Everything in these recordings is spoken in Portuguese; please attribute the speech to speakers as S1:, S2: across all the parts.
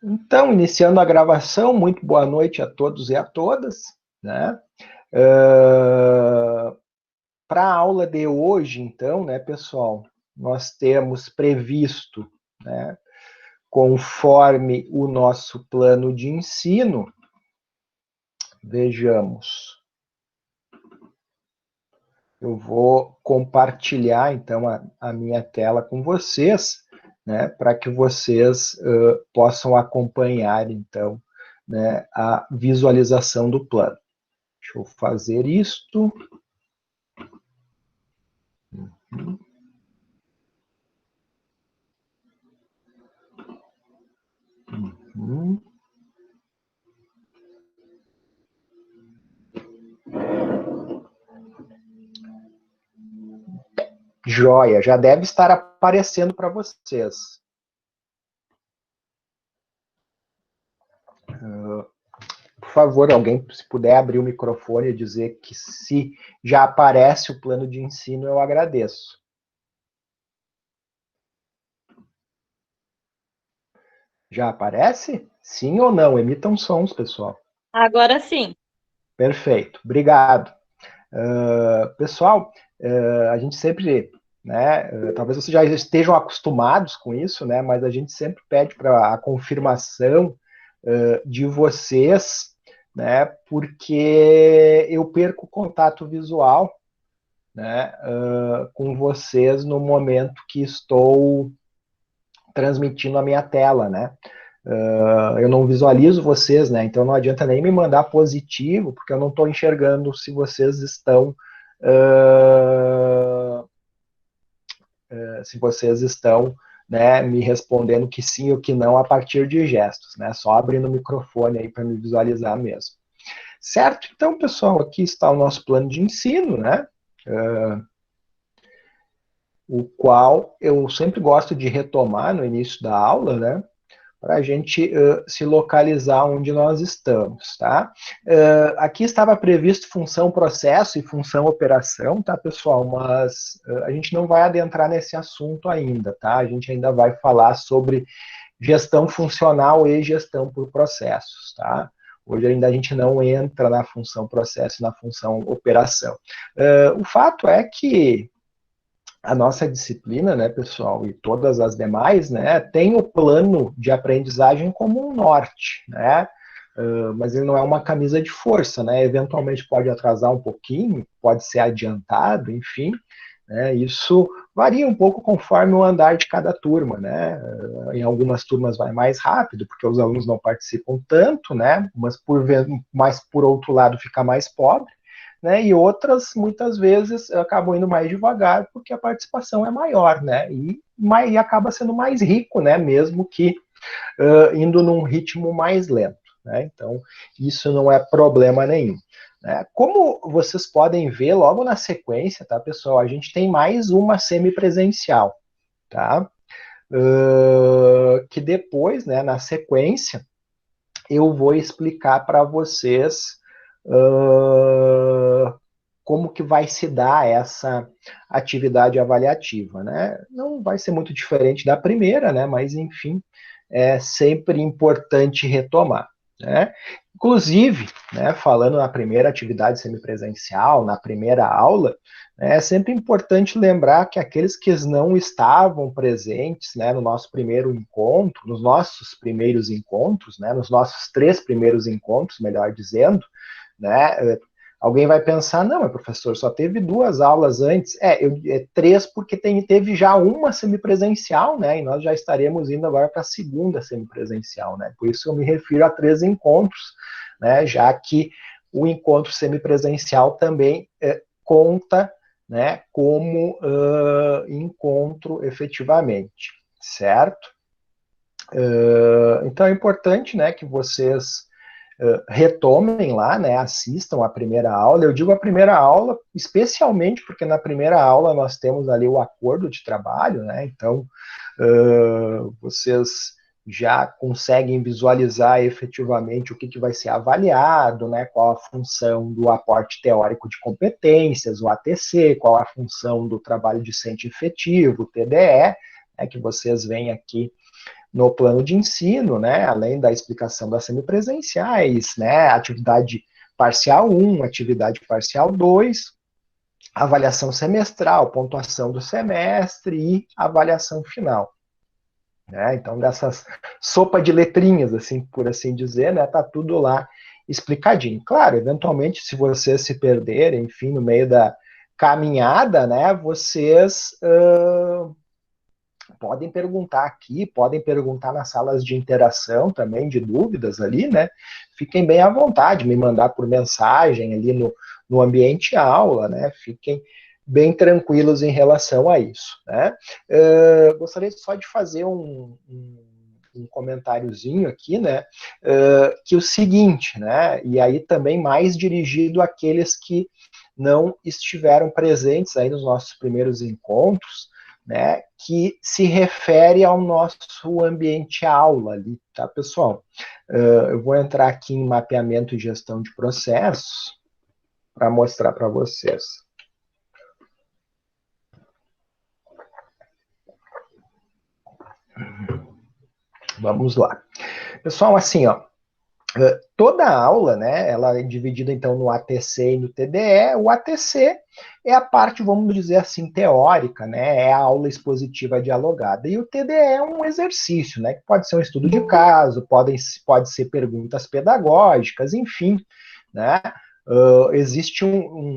S1: Então, iniciando a gravação, muito boa noite a todos e a todas, né? Para a aula de hoje, então, né, pessoal, nós temos previsto, né, conforme o nosso plano de ensino, vejamos, eu vou compartilhar, então, a minha tela com vocês, né, para que vocês possam acompanhar, então, né, a visualização do plano. Deixa eu fazer isto. Uhum. Joia, já deve estar aparecendo para vocês. Por favor, alguém, se puder abrir o microfone e dizer que se já aparece o plano de ensino, eu agradeço. Já aparece? Sim ou não? Emitam sons, pessoal.
S2: Agora sim.
S1: Perfeito, obrigado. Pessoal, a gente sempre, né, talvez vocês já estejam acostumados com isso, né, mas a gente sempre pede para a confirmação de vocês, né, porque eu perco o contato visual, né, com vocês no momento que estou transmitindo a minha tela, né. Eu não visualizo vocês, né, então não adianta nem me mandar positivo, porque eu não estou enxergando se vocês estão se vocês estão, né, me respondendo que sim ou que não a partir de gestos, né, só abrindo o microfone aí para me visualizar mesmo. Certo? Então, pessoal, aqui está o nosso plano de ensino, né, o qual eu sempre gosto de retomar no início da aula, né, para a gente se localizar onde nós estamos, tá? Aqui estava previsto função processo e função operação, tá, pessoal? Mas a gente não vai adentrar nesse assunto ainda, tá? A gente ainda vai falar sobre gestão funcional e gestão por processos, tá? Hoje ainda a gente não entra na função processo e na função operação. O fato é que a nossa disciplina, né, pessoal, e todas as demais, né, tem o plano de aprendizagem como um norte, né, mas ele não é uma camisa de força, né, eventualmente pode atrasar um pouquinho, pode ser adiantado, enfim, né, isso varia um pouco conforme o andar de cada turma, né, em algumas turmas vai mais rápido, porque os alunos não participam tanto, né, mas por outro lado fica mais pobre, né, e outras, muitas vezes, acabam indo mais devagar, porque a participação é maior, né, e acaba sendo mais rico, né, mesmo que indo num ritmo mais lento, né, então isso não é problema nenhum. Né. Como vocês podem ver, logo na sequência, tá, pessoal, a gente tem mais uma semipresencial, tá, que depois, né, na sequência, eu vou explicar para vocês como que vai se dar essa atividade avaliativa, né? Não vai ser muito diferente da primeira, né? Mas, enfim, é sempre importante retomar, né? Inclusive, né, falando na primeira atividade semipresencial, na primeira aula, né, é sempre importante lembrar que aqueles que não estavam presentes, né, no nosso primeiro encontro, nos nossos primeiros encontros, né, nos nossos 3 primeiros encontros, melhor dizendo, né, alguém vai pensar, não, mas professor, só teve 2 aulas antes. É 3 porque teve já uma semipresencial, né? E nós já estaremos indo agora para a segunda semipresencial, né? Por isso eu me refiro a 3 encontros, né? Já que o encontro semipresencial também conta, né, como encontro efetivamente, certo? Então é importante, né, que vocês retomem lá, né, assistam a primeira aula. Eu digo a primeira aula, especialmente porque na primeira aula nós temos ali o acordo de trabalho, né, então vocês já conseguem visualizar efetivamente o que vai ser avaliado, né, qual a função do aporte teórico de competências, o ATC, qual a função do trabalho discente efetivo, o TDE, né, que vocês veem aqui no plano de ensino, né, além da explicação das semipresenciais, né, atividade parcial 1, atividade parcial 2, avaliação semestral, pontuação do semestre e avaliação final. Né? Então, dessas sopa de letrinhas, assim, por assim dizer, né, tá tudo lá explicadinho. Claro, eventualmente, se vocês se perderem, enfim, no meio da caminhada, né, vocês podem perguntar aqui, podem perguntar nas salas de interação também, de dúvidas ali, né? Fiquem bem à vontade, me mandar por mensagem ali no ambiente aula, né? Fiquem bem tranquilos em relação a isso, né? Gostaria só de fazer um comentáriozinho aqui, né? Que é o seguinte, né? E aí também mais dirigido àqueles que não estiveram presentes aí nos nossos primeiros encontros, né, que se refere ao nosso ambiente aula ali, tá, pessoal? Eu vou entrar aqui em mapeamento e gestão de processos para mostrar para vocês. Vamos lá. Pessoal, assim, ó, toda a aula, né, ela é dividida então no ATC e no TDE. O ATC é a parte, vamos dizer assim, teórica, né, é a aula expositiva dialogada. E o TDE é um exercício, né, que pode ser um estudo de caso, pode ser perguntas pedagógicas, enfim, né. Existe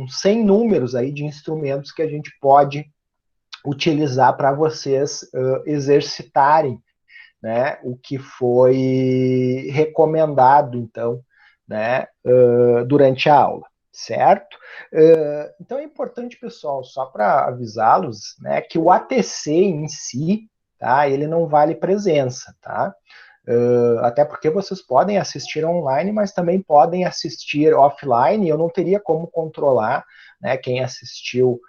S1: sem números aí de instrumentos que a gente pode utilizar para vocês exercitarem, né, o que foi recomendado, então, né, durante a aula, certo? Então é importante, pessoal, só para avisá-los, né, que o ATC em si, tá, ele não vale presença, tá? Até porque vocês podem assistir online, mas também podem assistir offline, eu não teria como controlar, né, quem assistiu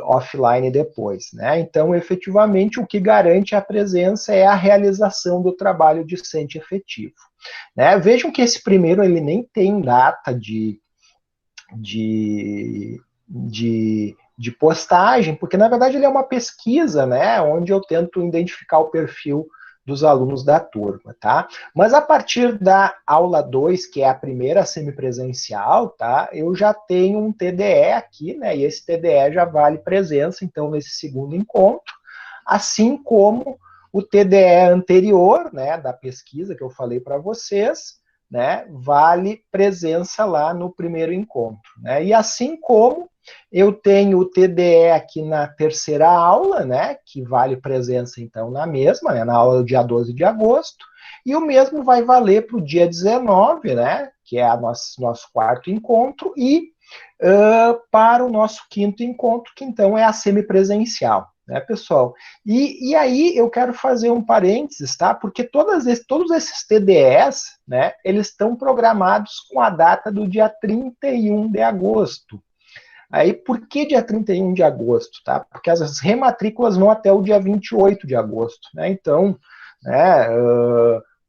S1: offline depois, né? Então, efetivamente, o que garante a presença é a realização do trabalho discente efetivo, né? Vejam que esse primeiro, ele nem tem data de postagem, porque, na verdade, ele é uma pesquisa, né, onde eu tento identificar o perfil dos alunos da turma, tá? Mas a partir da aula 2, que é a primeira semipresencial, tá? Eu já tenho um TDE aqui, né? E esse TDE já vale presença, então, nesse segundo encontro, assim como o TDE anterior, né, da pesquisa que eu falei para vocês, né, vale presença lá no primeiro encontro, né? E assim como eu tenho o TDE aqui na terceira aula, né, que vale presença, então, na mesma, né, na aula do dia 12 de agosto, e o mesmo vai valer para o dia 19, né, que é nosso quarto encontro, e para o nosso quinto encontro, que então é a semipresencial, né, pessoal? E aí eu quero fazer um parênteses, tá? Porque todos esses TDEs, né, eles estão programados com a data do dia 31 de agosto. Aí, por que dia 31 de agosto? Tá? Porque as rematrículas vão até o dia 28 de agosto. Né? Então, né,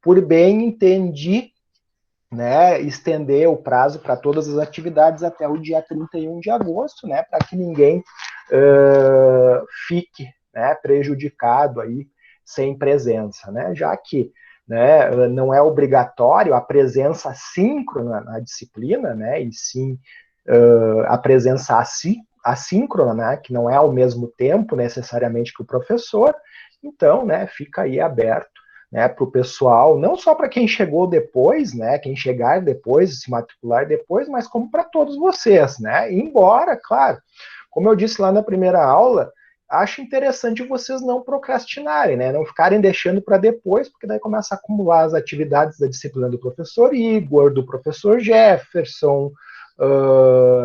S1: por bem entendi, né, estender o prazo para todas as atividades até o dia 31 de agosto, né, para que ninguém fique, né, prejudicado aí sem presença, né, já que, né, não é obrigatório a presença síncrona na disciplina, né, e sim a presença assíncrona, né, que não é ao mesmo tempo necessariamente que o professor, então, né, fica aí aberto, né, para o pessoal, não só para quem chegou depois, né, quem chegar depois, se matricular depois, mas como para todos vocês, né, embora, claro, como eu disse lá na primeira aula, acho interessante vocês não procrastinarem, né, não ficarem deixando para depois, porque daí começa a acumular as atividades da disciplina do professor Igor, do professor Jefferson,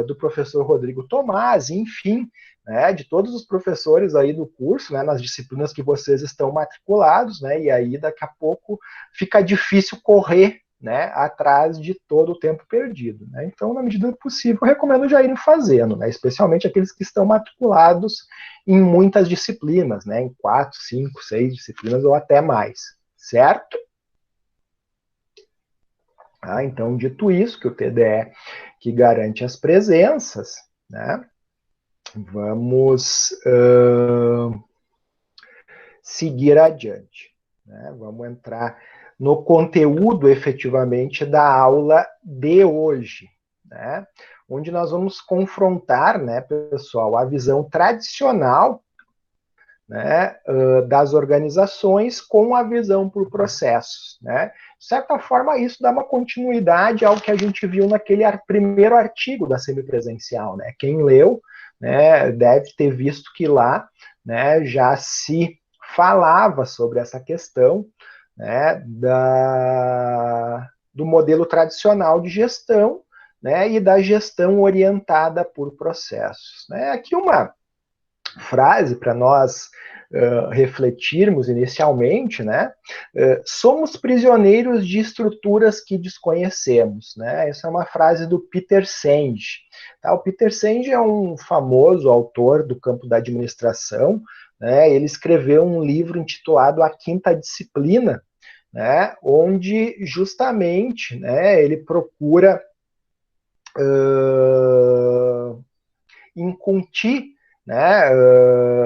S1: do professor Rodrigo Tomás, enfim, né, de todos os professores aí do curso, né, nas disciplinas que vocês estão matriculados, né, e aí daqui a pouco fica difícil correr, né, atrás de todo o tempo perdido, né. Então, na medida do possível, eu recomendo já irem fazendo, né, especialmente aqueles que estão matriculados em muitas disciplinas, né, em 4, 5, 6 disciplinas ou até mais, certo? Então, dito isso, que o TDE que garante as presenças, né, vamos seguir adiante. né? Vamos entrar no conteúdo, efetivamente, da aula de hoje, né? Onde nós vamos confrontar, né, pessoal, a visão tradicional, né, das organizações com a visão por processos, né? De certa forma, isso dá uma continuidade ao que a gente viu naquele primeiro artigo da semipresencial, né? Quem leu, né, deve ter visto que lá, né, já se falava sobre essa questão, né, do modelo tradicional de gestão, né, e da gestão orientada por processos, né? Aqui uma frase para nós refletirmos inicialmente, né? Somos prisioneiros de estruturas que desconhecemos, né? Essa é uma frase do Peter Senge. Tá? O Peter Senge é um famoso autor do campo da administração, né? Ele escreveu um livro intitulado A Quinta Disciplina, né? Onde justamente, né, ele procura incutir, né,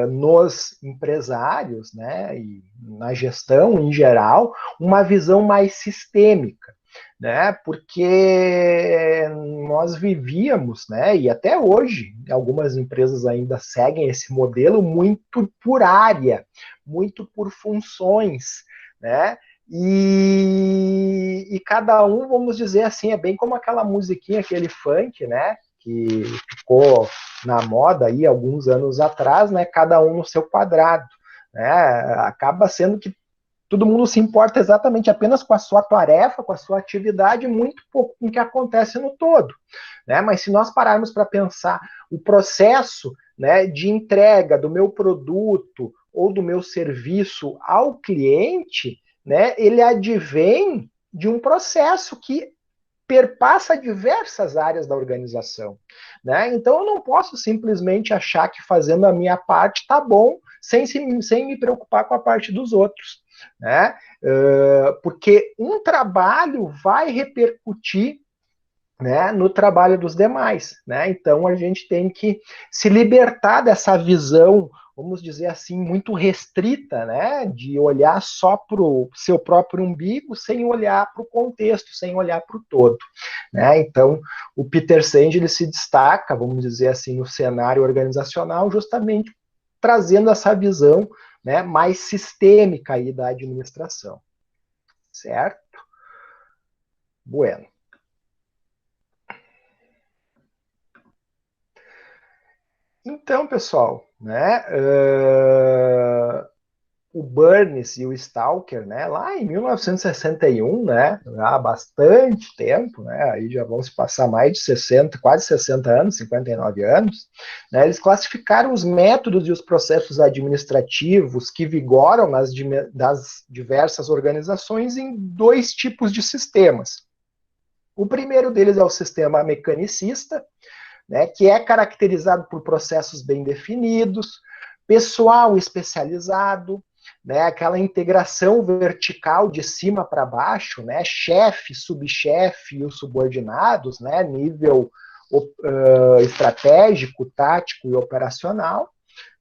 S1: nos empresários, né, e na gestão em geral, uma visão mais sistêmica, né, porque nós vivíamos, né, e até hoje algumas empresas ainda seguem esse modelo muito por área, muito por funções, né, e cada um, vamos dizer assim, é bem como aquela musiquinha, aquele funk, né, que ficou na moda aí alguns anos atrás, né? Cada um no seu quadrado, né? Acaba sendo que todo mundo se importa exatamente apenas com a sua tarefa, com a sua atividade, muito pouco com o que acontece no todo, né? Mas se nós pararmos para pensar o processo, né, de entrega do meu produto ou do meu serviço ao cliente, né, ele advém de um processo que perpassa diversas áreas da organização, né? Então eu não posso simplesmente achar que fazendo a minha parte está bom, sem me preocupar com a parte dos outros, né? Porque um trabalho vai repercutir, né, no trabalho dos demais, né? Então a gente tem que se libertar dessa visão, vamos dizer assim, muito restrita, né, de olhar só para o seu próprio umbigo, sem olhar para o contexto, sem olhar para o todo, né? Então o Peter Senge ele se destaca, vamos dizer assim, no cenário organizacional, justamente trazendo essa visão, né, mais sistêmica aí da administração, certo? Bueno. Então, pessoal, né, o Burns e o Stalker, né, lá em 1961, né, há bastante tempo, né, aí já vão se passar mais de 60, quase 60 anos, 59 anos, né, eles classificaram os métodos e os processos administrativos que vigoram das diversas organizações em dois tipos de sistemas. O primeiro deles é o sistema mecanicista, né, que é caracterizado por processos bem definidos, pessoal especializado, né, aquela integração vertical de cima para baixo, né, chefe, subchefe e os subordinados, né, nível estratégico, tático e operacional,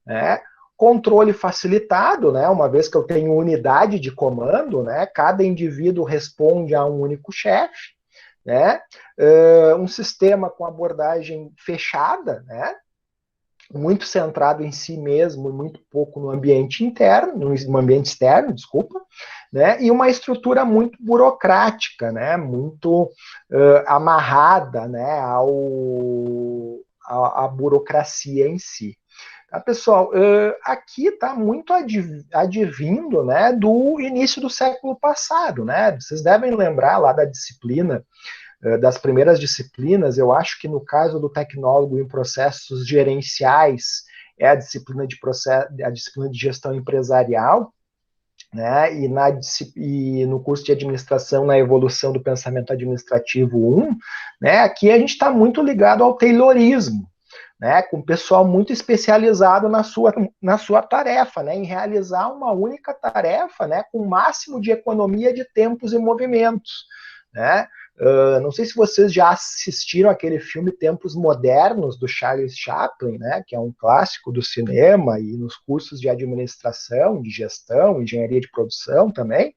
S1: né, controle facilitado, né, uma vez que eu tenho unidade de comando, né, cada indivíduo responde a um único chefe, né? Um sistema com abordagem fechada, né? Muito centrado em si mesmo, muito pouco no ambiente interno, no ambiente externo, desculpa, né? E uma estrutura muito burocrática, né? Muito amarrada, né? À burocracia em si. Tá, pessoal, aqui está muito advindo, né, do início do século passado, né? Vocês devem lembrar lá da disciplina, das primeiras disciplinas, eu acho que no caso do tecnólogo em processos gerenciais é a disciplina de gestão empresarial, né? E no curso de administração na evolução do pensamento administrativo 1, né? Aqui a gente está muito ligado ao Taylorismo, né, com pessoal muito especializado na sua tarefa, né, em realizar uma única tarefa, né, com o máximo de economia de tempos e movimentos, né, Não sei se vocês já assistiram aquele filme Tempos Modernos, do Charles Chaplin, né, que é um clássico do cinema e nos cursos de administração, de gestão, engenharia de produção também,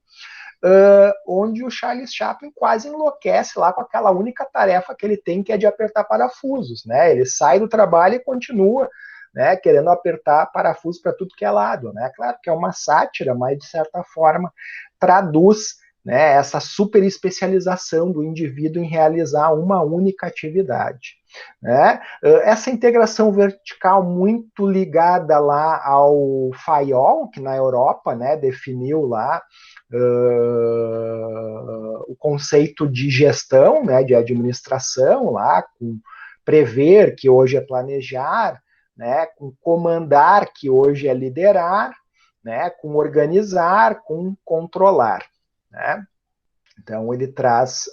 S1: onde o Charles Chaplin quase enlouquece lá com aquela única tarefa que ele tem, que é de apertar parafusos, né? Ele sai do trabalho e continua, né, querendo apertar parafusos para tudo que é lado, né? Claro que é uma sátira, mas de certa forma traduz, né, essa super especialização do indivíduo em realizar uma única atividade, né? Essa integração vertical muito ligada lá ao Fayol, que na Europa, né, definiu lá o conceito de gestão, né, de administração lá, com prever, que hoje é planejar, né, com comandar, que hoje é liderar, né, com organizar, com controlar, né? Então ele traz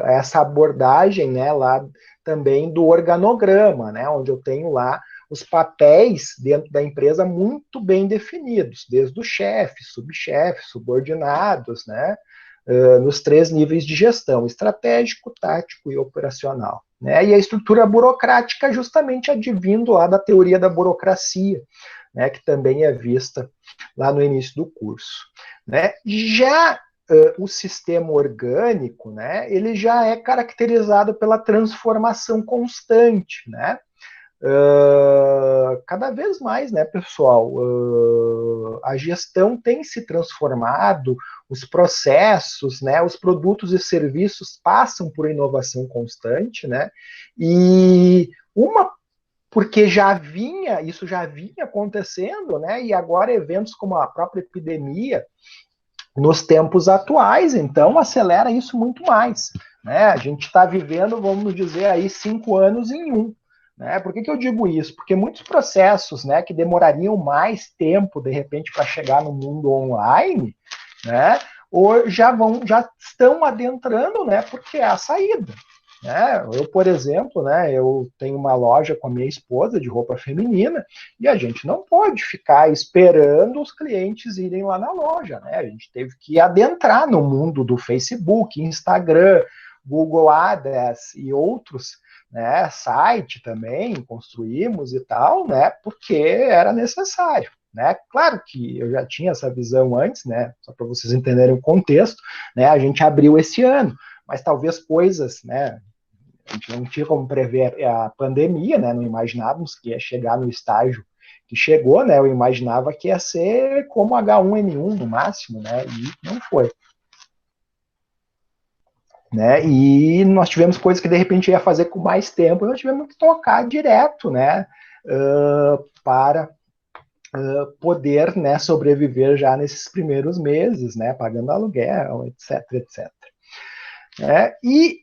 S1: essa abordagem, né, lá também do organograma, né, onde eu tenho lá os papéis dentro da empresa muito bem definidos, desde o chefe, subchefe, subordinados, né, nos 3 níveis de gestão: estratégico, tático e operacional. Né? E a estrutura burocrática justamente advindo lá da teoria da burocracia, né, que também é vista lá no início do curso. Né? Já o sistema orgânico, né, ele já é caracterizado pela transformação constante, né? Cada vez mais, né, pessoal, a gestão tem se transformado, os processos, né, os produtos e serviços passam por inovação constante, né, e porque isso já vinha acontecendo, né, e agora eventos como a própria epidemia, nos tempos atuais, então acelera isso muito mais, né, a gente está vivendo, vamos dizer aí, 5 anos em um. Né? Por que eu digo isso? Porque muitos processos, né, que demorariam mais tempo, de repente, para chegar no mundo online, né, ou já estão adentrando, né, porque é a saída. Né? Eu, por exemplo, né, eu tenho uma loja com a minha esposa de roupa feminina e a gente não pode ficar esperando os clientes irem lá na loja. Né? A gente teve que adentrar no mundo do Facebook, Instagram, Google Ads e outros, né, site também, construímos e tal, né, porque era necessário. Né? Claro que eu já tinha essa visão antes, né, só para vocês entenderem o contexto, né, a gente abriu esse ano, mas talvez coisas, né, a gente não tinha como prever a pandemia, né, não imaginávamos que ia chegar no estágio que chegou, né, eu imaginava que ia ser como H1N1 no máximo, né, e não foi. Né? E nós tivemos coisas que de repente ia fazer com mais tempo, e nós tivemos que tocar direto, né, para poder, né, sobreviver já nesses primeiros meses, né, pagando aluguel, etc, etc. E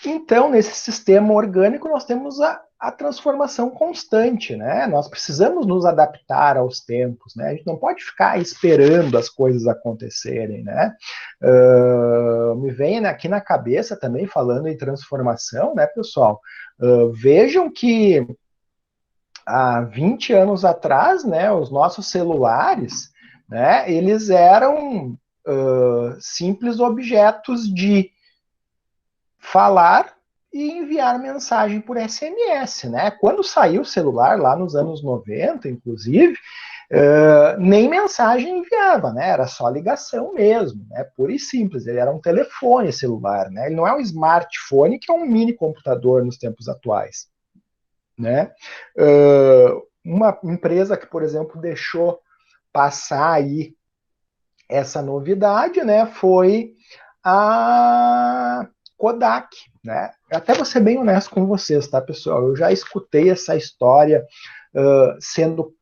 S1: então, nesse sistema orgânico, nós temos a transformação constante, né? Nós precisamos nos adaptar aos tempos, né? A gente não pode ficar esperando as coisas acontecerem, né? Me vem aqui na cabeça também, falando em transformação, né, pessoal? Vejam que há 20 anos atrás, né, os nossos celulares, né, eles eram simples objetos de falar e enviar mensagem por SMS, né? Quando saiu o celular, lá nos anos 90, inclusive, nem mensagem enviava, né? Era só ligação mesmo, né? Pura e simples. Ele era um telefone celular, né? Ele não é um smartphone, que é um mini computador nos tempos atuais, né? Uma empresa que, por exemplo, deixou passar aí essa novidade, né? Foi a Kodak, né? Até vou ser bem honesto com vocês, tá, pessoal? Eu já escutei essa história sendo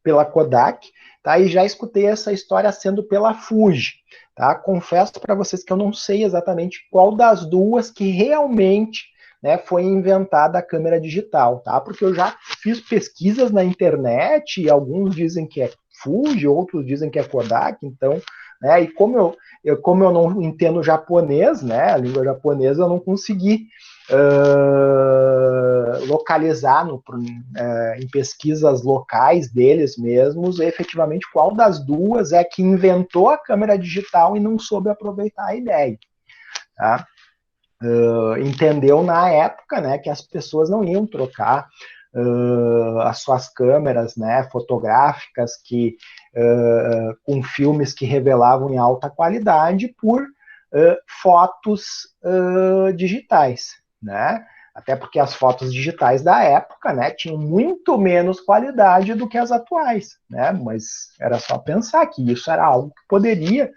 S1: pela Kodak, tá? E já escutei essa história sendo pela Fuji, tá? Confesso para vocês que eu não sei exatamente qual das duas que realmente, né, foi inventada a câmera digital, tá? Porque eu já fiz pesquisas na internet e alguns dizem que é Fuji, outros dizem que é Kodak, então, né? E como eu não entendo japonês, né? A língua japonesa, eu não consegui localizar em pesquisas locais deles mesmos, efetivamente qual das duas é que inventou a câmera digital e não soube aproveitar a ideia. tá? Entendeu na época, né, que as pessoas não iam trocar as suas câmeras, né, fotográficas com filmes que revelavam em alta qualidade por fotos digitais, né? Até porque as fotos digitais da época, né, tinham muito menos qualidade do que as atuais, né? Mas era só pensar que isso era algo que poderia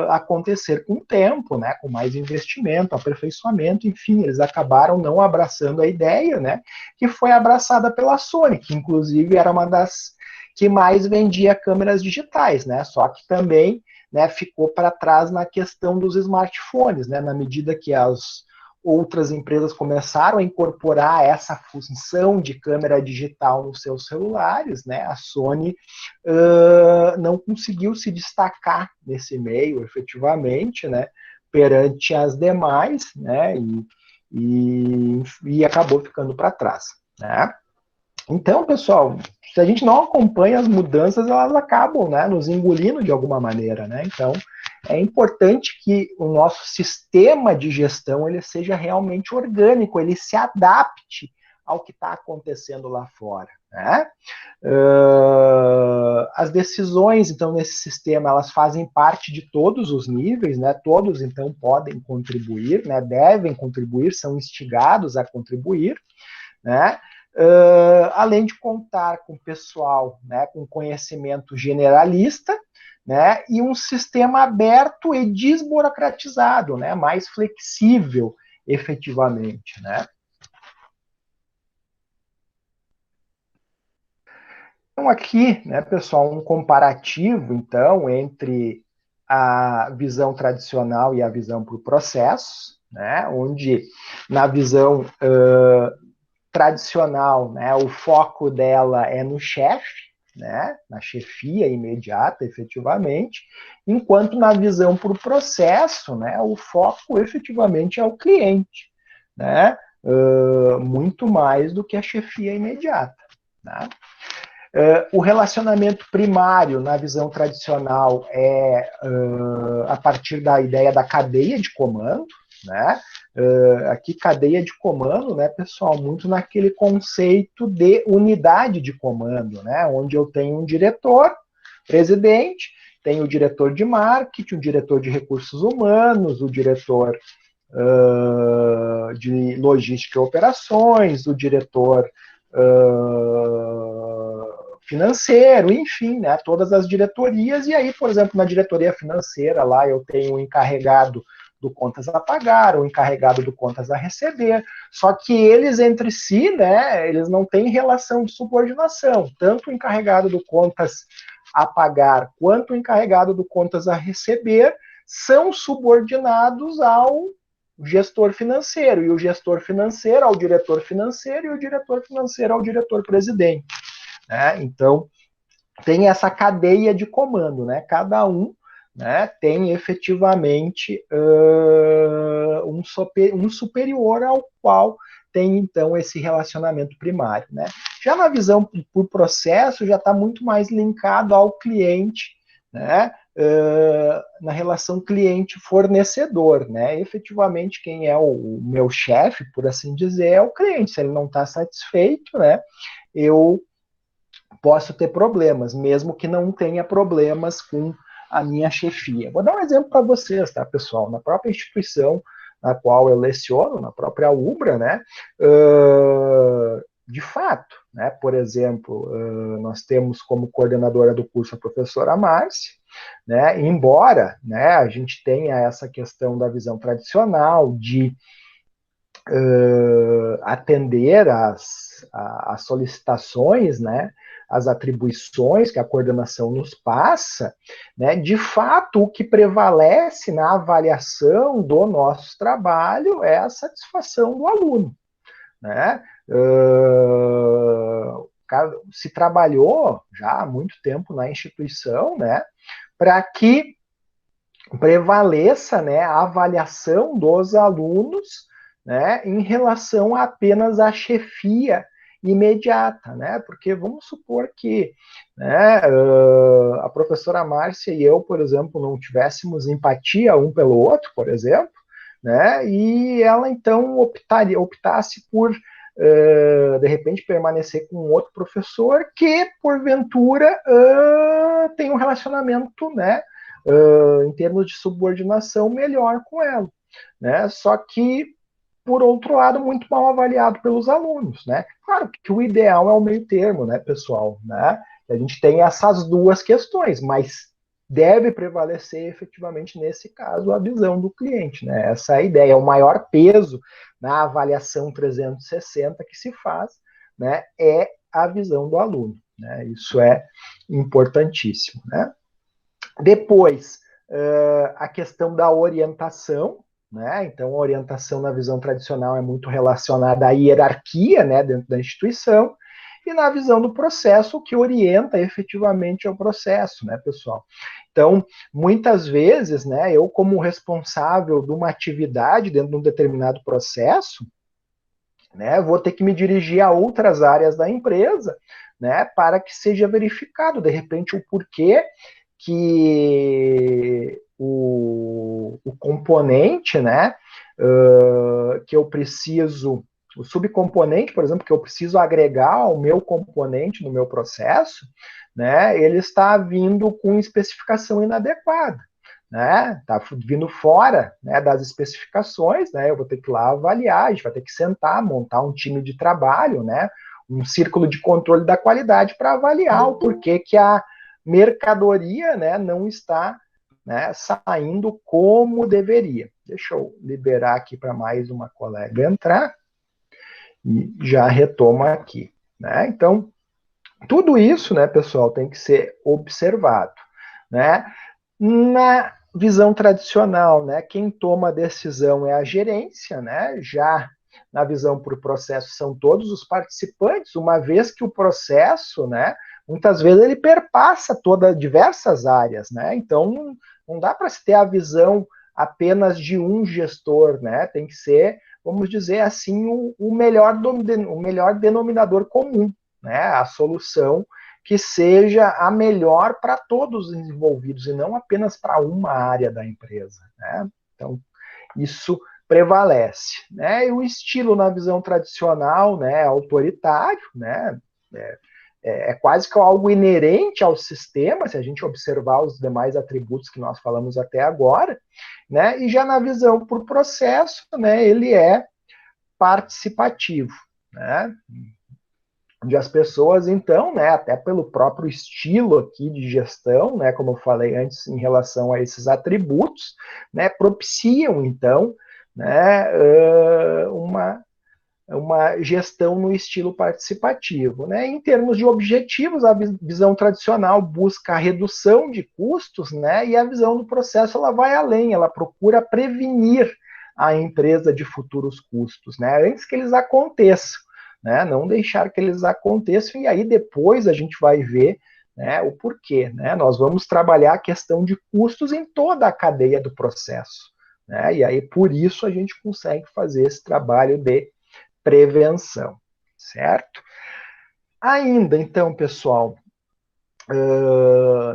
S1: acontecer com o tempo, né? Com mais investimento, aperfeiçoamento, enfim, eles acabaram não abraçando a ideia, né? Que foi abraçada pela Sony, que inclusive era uma das que mais vendia câmeras digitais, né? Só que também, né, ficou para trás na questão dos smartphones, né? Na medida que as outras empresas começaram a incorporar essa função de câmera digital nos seus celulares, né? A Sony não conseguiu se destacar nesse meio, efetivamente, né? Perante as demais, né? E acabou ficando para trás, né? Então, pessoal, se a gente não acompanha as mudanças, elas acabam, né, nos engolindo de alguma maneira, né? Então, é importante que o nosso sistema de gestão ele seja realmente orgânico, ele se adapte ao que está acontecendo lá fora, né? As decisões, então, nesse sistema, elas fazem parte de todos os níveis, né? Todos, então, podem contribuir, né? Devem contribuir, são instigados a contribuir, né? Além de contar com pessoal, né, com conhecimento generalista, né, e um sistema aberto e desburocratizado, né, mais flexível, efetivamente, né. Então aqui, né, pessoal, um comparativo, então, entre a visão tradicional e a visão por processos, né, onde na visão tradicional, né, o foco dela é no chefe, né, na chefia imediata, efetivamente, enquanto na visão por processo, né, o foco efetivamente é o cliente, né, muito mais do que a chefia imediata. Né? O relacionamento primário na visão tradicional é a partir da ideia da cadeia de comando, né? Aqui cadeia de comando, né, pessoal, muito naquele conceito de unidade de comando, né, onde eu tenho um diretor, presidente, tenho o diretor de marketing, o diretor de recursos humanos, o diretor de logística e operações, o diretor financeiro, enfim, né, todas as diretorias, e aí, por exemplo, na diretoria financeira, lá eu tenho o encarregado do contas a pagar, o encarregado do contas a receber, só que eles entre si, né, eles não têm relação de subordinação, tanto o encarregado do contas a pagar quanto o encarregado do contas a receber são subordinados ao gestor financeiro, e o gestor financeiro ao diretor financeiro, e o diretor financeiro ao diretor presidente. Né? Então, tem essa cadeia de comando, né? Cada um, né, tem efetivamente um superior ao qual tem, então, esse relacionamento primário. Né? Já na visão por processo, já está muito mais linkado ao cliente, né? Na relação cliente-fornecedor. Né? Efetivamente, quem é o meu chefe, por assim dizer, é o cliente. Se ele não está satisfeito, né, eu posso ter problemas, mesmo que não tenha problemas com a minha chefia. Vou dar um exemplo para vocês, tá, pessoal? Na própria instituição na qual eu leciono, na própria UBRA, né, de fato, né, por exemplo, nós temos como coordenadora do curso a professora Márcia, né, embora, né, a gente tenha essa questão da visão tradicional de atender às solicitações, né, as atribuições que a coordenação nos passa, né, de fato, o que prevalece na avaliação do nosso trabalho é a satisfação do aluno. Né? Se trabalhou já há muito tempo na instituição, né, para que prevaleça, né, a avaliação dos alunos, né, em relação apenas à chefia imediata, né, porque vamos supor que, né, professora Márcia e eu, por exemplo, não tivéssemos empatia um pelo outro, por exemplo, né? E ela então optasse por de repente permanecer com um outro professor que porventura tem um relacionamento, né? Em termos de subordinação melhor com ela, né? Só que por outro lado, muito mal avaliado pelos alunos, né? Claro que o ideal é o meio termo, né, pessoal? Né? A gente tem essas duas questões, mas deve prevalecer efetivamente nesse caso a visão do cliente, né? Essa é a ideia, o maior peso na avaliação 360 que se faz, né, é a visão do aluno, né? Isso é importantíssimo, né? Depois, a questão da orientação, né? Então, a orientação na visão tradicional é muito relacionada à hierarquia, né, dentro da instituição, e na visão do processo, o que orienta efetivamente é o processo, né, pessoal? Então, muitas vezes, né, eu como responsável de uma atividade dentro de um determinado processo, né, vou ter que me dirigir a outras áreas da empresa, né, para que seja verificado, de repente, o porquê que o componente, né, que eu preciso, o subcomponente, por exemplo, que eu preciso agregar ao meu componente no meu processo, né, ele está vindo com especificação inadequada, né, está vindo fora, né, das especificações, né, eu vou ter que ir lá avaliar, a gente vai ter que sentar, montar um time de trabalho, né, um círculo de controle da qualidade para avaliar o porquê que a mercadoria, né, não está, né, saindo como deveria. Deixa eu liberar aqui para mais uma colega entrar e já retoma aqui, né? Então, tudo isso, né, pessoal, tem que ser observado, né? Na visão tradicional, né, quem toma a decisão é a gerência, né? Já na visão por processo são todos os participantes, uma vez que o processo, né, muitas vezes ele perpassa todas diversas áreas, né? Então não dá para se ter a visão apenas de um gestor, né? Tem que ser, vamos dizer assim, o melhor denominador comum, né? A solução que seja a melhor para todos os envolvidos e não apenas para uma área da empresa, né? Então, isso prevalece, né? E o estilo na visão tradicional, né, autoritário, né, é quase que algo inerente ao sistema, se a gente observar os demais atributos que nós falamos até agora, né? E já na visão por processo, né, ele é participativo, né? Onde as pessoas, então, né, até pelo próprio estilo aqui de gestão, né, como eu falei antes em relação a esses atributos, né, propiciam, então, né, uma gestão no estilo participativo. Né? Em termos de objetivos, a visão tradicional busca a redução de custos, né, e a visão do processo ela vai além, ela procura prevenir a empresa de futuros custos, né, antes que eles aconteçam. Né, não deixar que eles aconteçam, e aí depois a gente vai ver, né, o porquê. Né? Nós vamos trabalhar a questão de custos em toda a cadeia do processo. Né? E aí, por isso, a gente consegue fazer esse trabalho de prevenção, certo? Ainda, então, pessoal,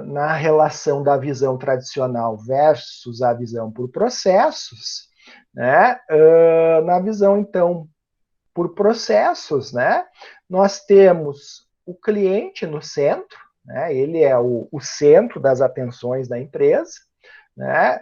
S1: na relação da visão tradicional versus a visão por processos, né? Na visão, então, por processos, né? Nós temos o cliente no centro, né? Ele é o centro das atenções da empresa, né?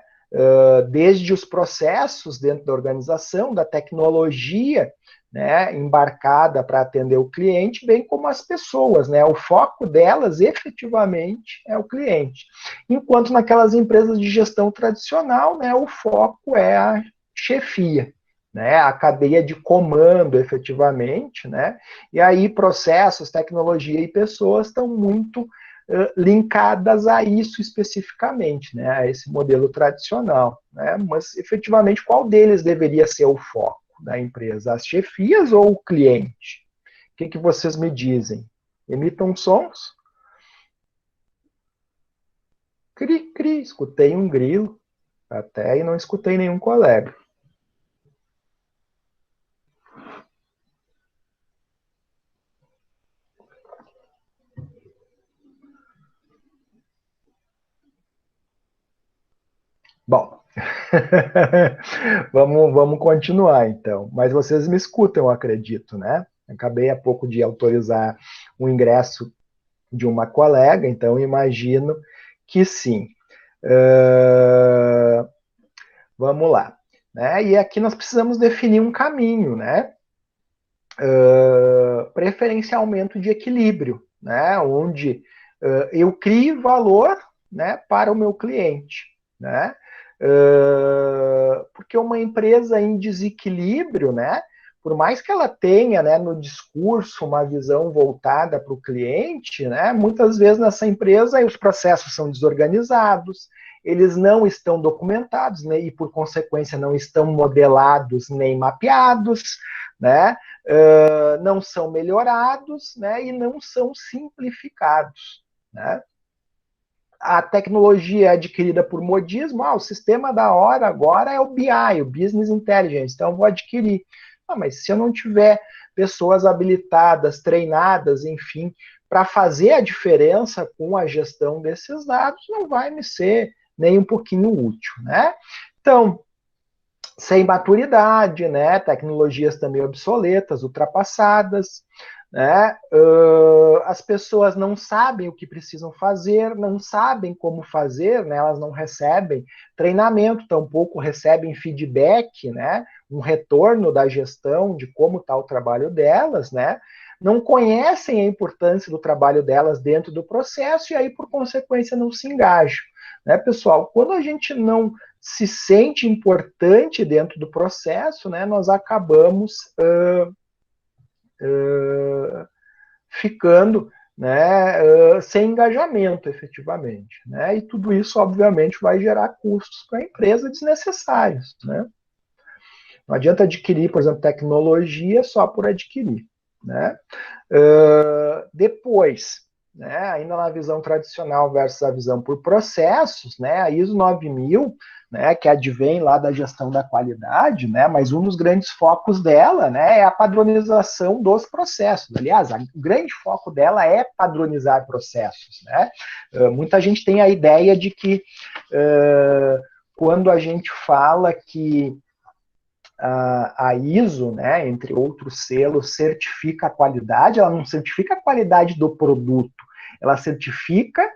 S1: Desde os processos dentro da organização, da tecnologia, né, embarcada para atender o cliente, bem como as pessoas, né? O foco delas efetivamente é o cliente. Enquanto naquelas empresas de gestão tradicional, né, o foco é a chefia, né, a cadeia de comando, efetivamente, né, e aí processos, tecnologia e pessoas estão muito linkadas a isso especificamente, né, a esse modelo tradicional, né, mas efetivamente qual deles deveria ser o foco da empresa, as chefias ou o cliente? O que vocês me dizem? Emitam sons? Cri, cri, escutei um grilo até e não escutei nenhum colega. Bom, vamos continuar então. Mas vocês me escutam, eu acredito, né? Acabei há pouco de autorizar o ingresso de uma colega, então imagino que sim. Uh, vamos lá. Né? E aqui nós precisamos definir um caminho, né? Preferencialmente de equilíbrio, né? Onde eu crio valor, né, para o meu cliente, né? Porque uma empresa em desequilíbrio, né, por mais que ela tenha, né, no discurso uma visão voltada para o cliente, né, muitas vezes nessa empresa os processos são desorganizados, eles não estão documentados, né, e por consequência não estão modelados nem mapeados, né, não são melhorados, né, e não são simplificados, né. A tecnologia é adquirida por modismo, o sistema da hora agora é o BI, o Business Intelligence, então eu vou adquirir. Mas se eu não tiver pessoas habilitadas, treinadas, enfim, para fazer a diferença com a gestão desses dados, não vai me ser nem um pouquinho útil, né? Então, sem maturidade, né? Tecnologias também obsoletas, ultrapassadas, né? As pessoas não sabem o que precisam fazer, não sabem como fazer, né? Elas não recebem treinamento, tampouco recebem feedback, né? Um retorno da gestão de como está o trabalho delas, né? Não conhecem a importância do trabalho delas dentro do processo e aí, por consequência, não se engajam. Né, pessoal? Quando a gente não se sente importante dentro do processo, né, nós acabamos ficando, né, sem engajamento, efetivamente. Né, e tudo isso, obviamente, vai gerar custos para a empresa desnecessários. Né. Não adianta adquirir, por exemplo, tecnologia só por adquirir. Né. Depois, né, ainda na visão tradicional versus a visão por processos, né, a ISO 9000, né, que advém lá da gestão da qualidade, né, mas um dos grandes focos dela, né, é a padronização dos processos. Aliás, o grande foco dela é padronizar processos. Né. Muita gente tem a ideia de que quando a gente fala que a ISO, né, entre outros selos, certifica a qualidade, ela não certifica a qualidade do produto, ela certifica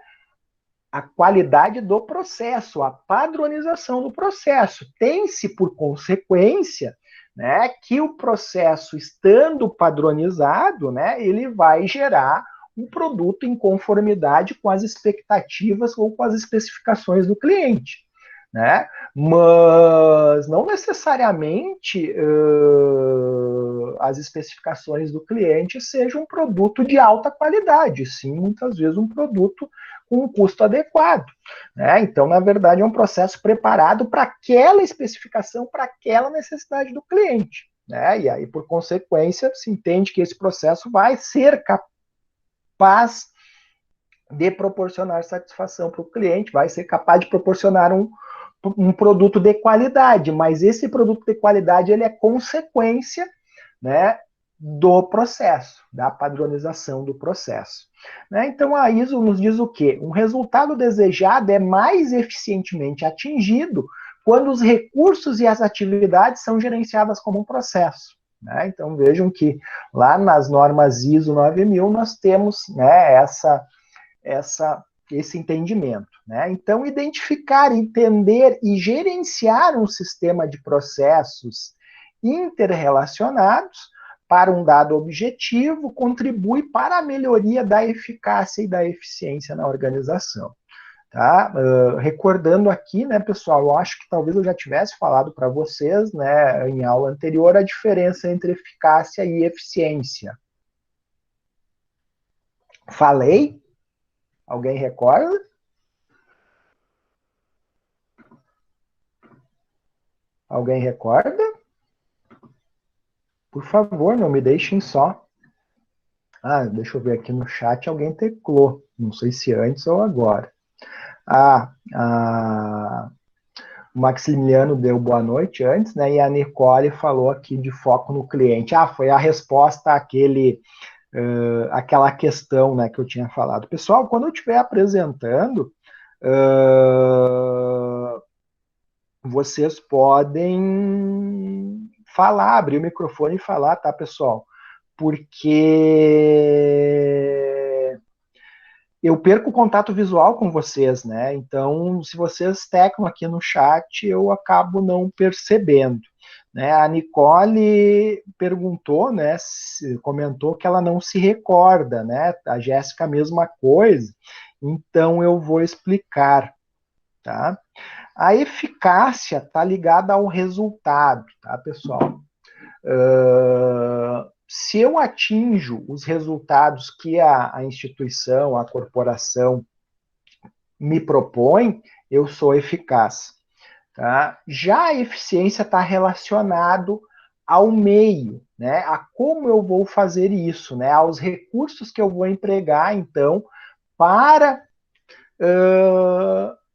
S1: a qualidade do processo, a padronização do processo. Tem-se, por consequência, né, que o processo, estando padronizado, né, ele vai gerar um produto em conformidade com as expectativas ou com as especificações do cliente. Né? Mas não necessariamente as especificações do cliente sejam um produto de alta qualidade, sim, muitas vezes um produto com um custo adequado. Né? Então, na verdade, é um processo preparado para aquela especificação, para aquela necessidade do cliente. Né? E aí, por consequência, se entende que esse processo vai ser capaz de proporcionar satisfação para o cliente, vai ser capaz de proporcionar um produto de qualidade, mas esse produto de qualidade ele é consequência, né, do processo, da padronização do processo. Né? Então a ISO nos diz o quê? Um resultado desejado é mais eficientemente atingido quando os recursos e as atividades são gerenciadas como um processo. Né? Então vejam que lá nas normas ISO 9000 nós temos, né, esse entendimento. Né? Então, identificar, entender e gerenciar um sistema de processos interrelacionados para um dado objetivo contribui para a melhoria da eficácia e da eficiência na organização. Tá? Recordando aqui, né, pessoal, eu acho que talvez eu já tivesse falado para vocês, né, em aula anterior, a diferença entre eficácia e eficiência. Falei? Alguém recorda? Alguém recorda? Por favor, não me deixem só. Deixa eu ver aqui no chat, alguém teclou. Não sei se antes ou agora. O Maximiliano deu boa noite antes, né? E a Nicole falou aqui de foco no cliente. Foi a resposta àquela questão, né, que eu tinha falado. Pessoal, quando eu estiver apresentando, vocês podem falar, abrir o microfone e falar, tá, pessoal? Porque eu perco o contato visual com vocês, né? Então, se vocês teclam aqui no chat, eu acabo não percebendo. Né? A Nicole perguntou, né? Comentou que ela não se recorda, né? A Jéssica, a mesma coisa. Então, eu vou explicar, tá? A eficácia está ligada ao resultado, tá, pessoal? Se eu atinjo os resultados que a instituição, a corporação me propõe, eu sou eficaz. Tá? Já a eficiência está relacionado ao meio, né? A como eu vou fazer isso, né? Aos recursos que eu vou empregar, então, para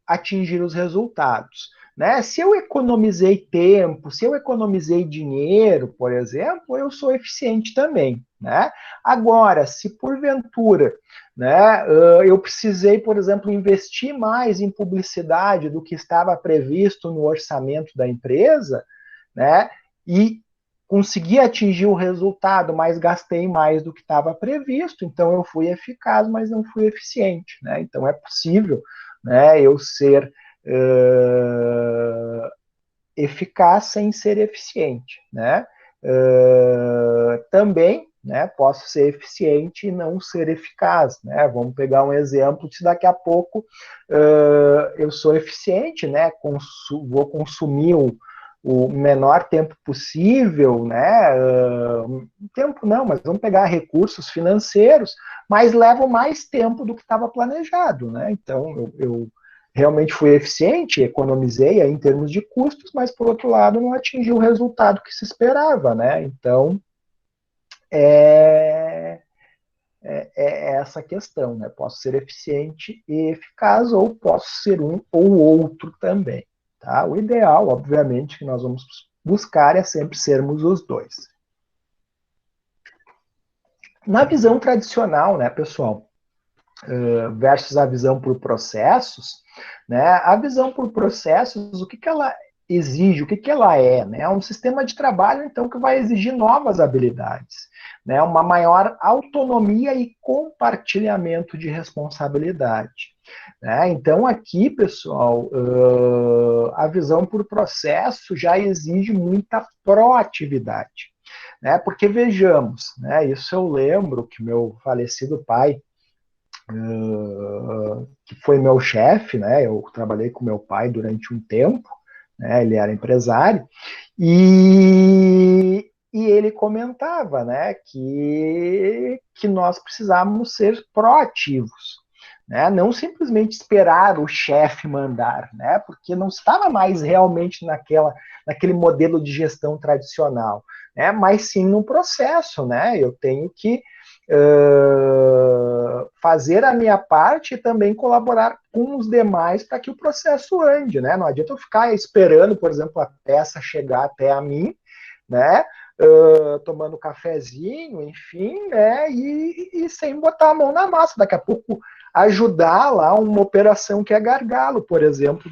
S1: atingir os resultados. Né? Se eu economizei tempo, se eu economizei dinheiro, por exemplo, eu sou eficiente também. Né? Agora, se porventura, né, eu precisei, por exemplo, investir mais em publicidade do que estava previsto no orçamento da empresa, né, e consegui atingir o resultado, mas gastei mais do que estava previsto, então eu fui eficaz, mas não fui eficiente. Né? Então é possível, né, eu ser eficaz sem ser eficiente. Né? Também, né, posso ser eficiente e não ser eficaz. Né? Vamos pegar um exemplo de daqui a pouco eu sou eficiente, né, vou consumir o menor tempo possível, né? Tempo não, mas vamos pegar recursos financeiros, mas levam mais tempo do que estava planejado, né? Então eu realmente fui eficiente, economizei aí em termos de custos, mas por outro lado não atingi o resultado que se esperava, né? Então é essa questão, né? Posso ser eficiente e eficaz, ou posso ser um ou outro também. Tá? O ideal, obviamente, que nós vamos buscar é sempre sermos os dois. Na visão tradicional, né, pessoal, versus a visão por processos, né, a visão por processos, o que ela exige, o que ela é? Né? É um sistema de trabalho, então, que vai exigir novas habilidades, né? Uma maior autonomia e compartilhamento de responsabilidade. Né? Então, aqui, pessoal, a visão por processo já exige muita proatividade. Né? Porque, vejamos, né? Isso eu lembro que meu falecido pai, que foi meu chefe, né? Eu trabalhei com meu pai durante um tempo, né? Ele era empresário, e ele comentava, né, que nós precisávamos ser proativos, né? Não simplesmente esperar o chefe mandar, né? Porque não estava mais realmente naquele modelo de gestão tradicional, né? Mas sim no processo, né? Eu tenho que fazer a minha parte e também colaborar com os demais para que o processo ande, né? Não adianta eu ficar esperando, por exemplo, a peça chegar até a mim, né? Tomando cafezinho, enfim, né? E sem botar a mão na massa. Daqui a pouco ajudar lá uma operação que é gargalo, por exemplo,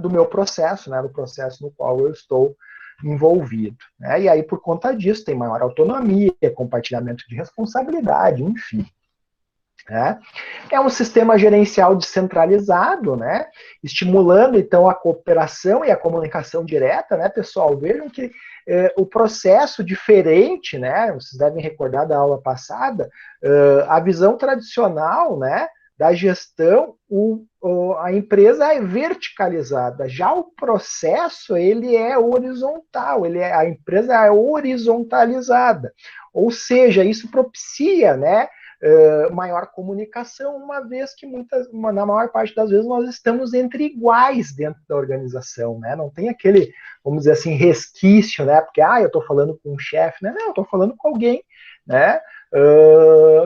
S1: do meu processo, né? Do processo no qual eu estou envolvido. Né? E aí, por conta disso, tem maior autonomia, compartilhamento de responsabilidade, enfim. Né? É um sistema gerencial descentralizado, né? Estimulando, então, a cooperação e a comunicação direta, né, pessoal? Vejam que o processo diferente, né? Vocês devem recordar da aula passada, a visão tradicional, né, da gestão, a empresa é verticalizada, já o processo ele é horizontal, a empresa é horizontalizada, ou seja, isso propicia, né, maior comunicação, uma vez que na maior parte das vezes nós estamos entre iguais dentro da organização, né? Não tem aquele, vamos dizer assim, resquício, né? Porque eu estou falando com um chefe, né? Não, eu estou falando com alguém, né?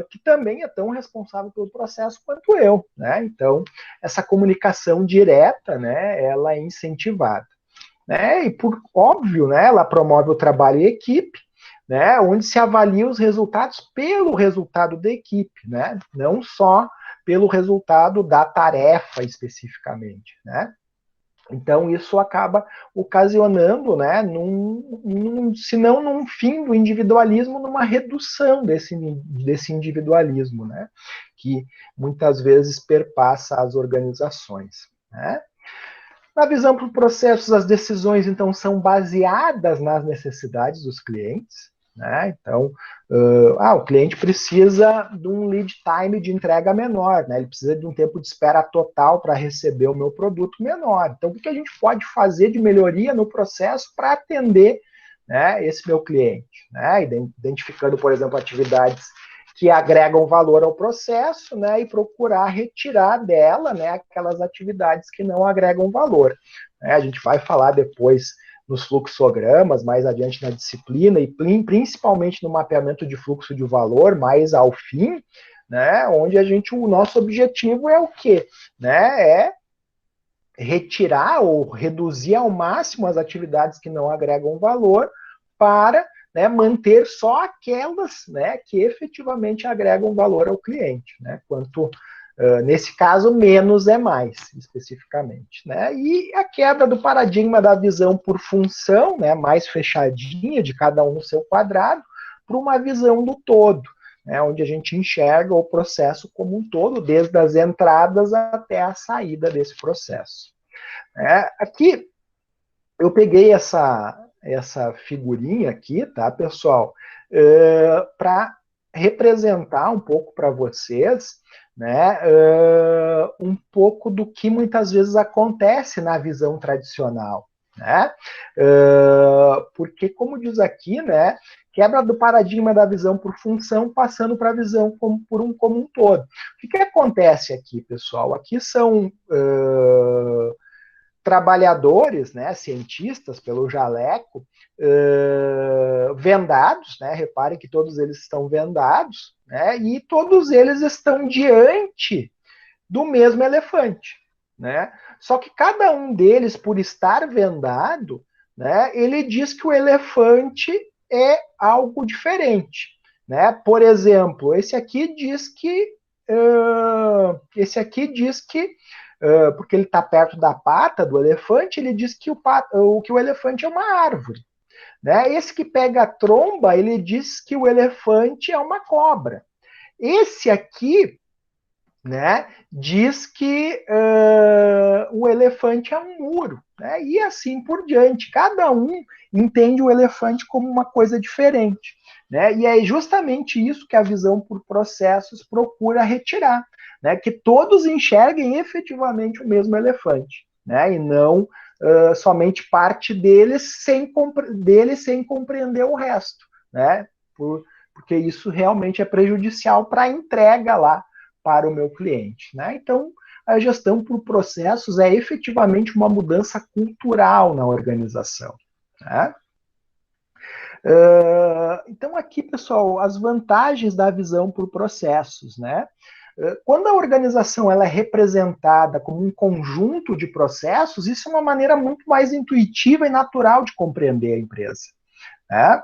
S1: Que também é tão responsável pelo processo quanto eu, né? Então, essa comunicação direta, né? Ela é incentivada, né? E por óbvio, né? Ela promove o trabalho em equipe, né, onde se avalia os resultados pelo resultado da equipe, né, não só pelo resultado da tarefa especificamente, né. Então, isso acaba ocasionando, né, se não num fim do individualismo, numa redução desse individualismo, né, que muitas vezes perpassa as organizações. Né. Na visão para processos, as decisões, então, são baseadas nas necessidades dos clientes. Né? Então, o cliente precisa de um lead time de entrega menor, né? Ele precisa de um tempo de espera total para receber o meu produto menor. Então, o que a gente pode fazer de melhoria no processo para atender, né, esse meu cliente? Né? Identificando, por exemplo, atividades que agregam valor ao processo, né, e procurar retirar dela, né, aquelas atividades que não agregam valor. A gente vai falar depois nos fluxogramas, mais adiante na disciplina, e principalmente no mapeamento de fluxo de valor, mais ao fim, né, onde o nosso objetivo é o quê? Né, é retirar ou reduzir ao máximo as atividades que não agregam valor para, né, manter só aquelas, né, que efetivamente agregam valor ao cliente. Né? Nesse caso, menos é mais, especificamente. Né? E a quebra do paradigma da visão por função, né, mais fechadinha, de cada um no seu quadrado, para uma visão do todo, né, onde a gente enxerga o processo como um todo, desde as entradas até a saída desse processo. Aqui, eu peguei essa figurinha aqui, tá, pessoal, para representar um pouco para vocês, né, um pouco do que muitas vezes acontece na visão tradicional, né, porque, como diz aqui, né, quebra do paradigma da visão por função, passando para a visão como um todo. O que acontece aqui, pessoal? Aqui são trabalhadores, né, cientistas, pelo jaleco, vendados, né, reparem que todos eles estão vendados, né, e todos eles estão diante do mesmo elefante. Né? Só que cada um deles, por estar vendado, né, ele diz que o elefante é algo diferente. Né? Por exemplo, esse aqui diz que porque ele está perto da pata do elefante, ele diz que o elefante é uma árvore. Né? Esse que pega a tromba, ele diz que o elefante é uma cobra. Esse aqui, né, diz que o elefante é um muro, né, e assim por diante. Cada um entende o elefante como uma coisa diferente. Né, e é justamente isso que a visão por processos procura retirar, né, que todos enxerguem efetivamente o mesmo elefante, né, e não somente parte deles sem compreender o resto. Né, porque isso realmente é prejudicial para a entrega lá para o meu cliente. Né? Então, a gestão por processos é efetivamente uma mudança cultural na organização. Né? Então, aqui, pessoal, as vantagens da visão por processos. Né? Quando a organização ela é representada como um conjunto de processos, isso é uma maneira muito mais intuitiva e natural de compreender a empresa. Né?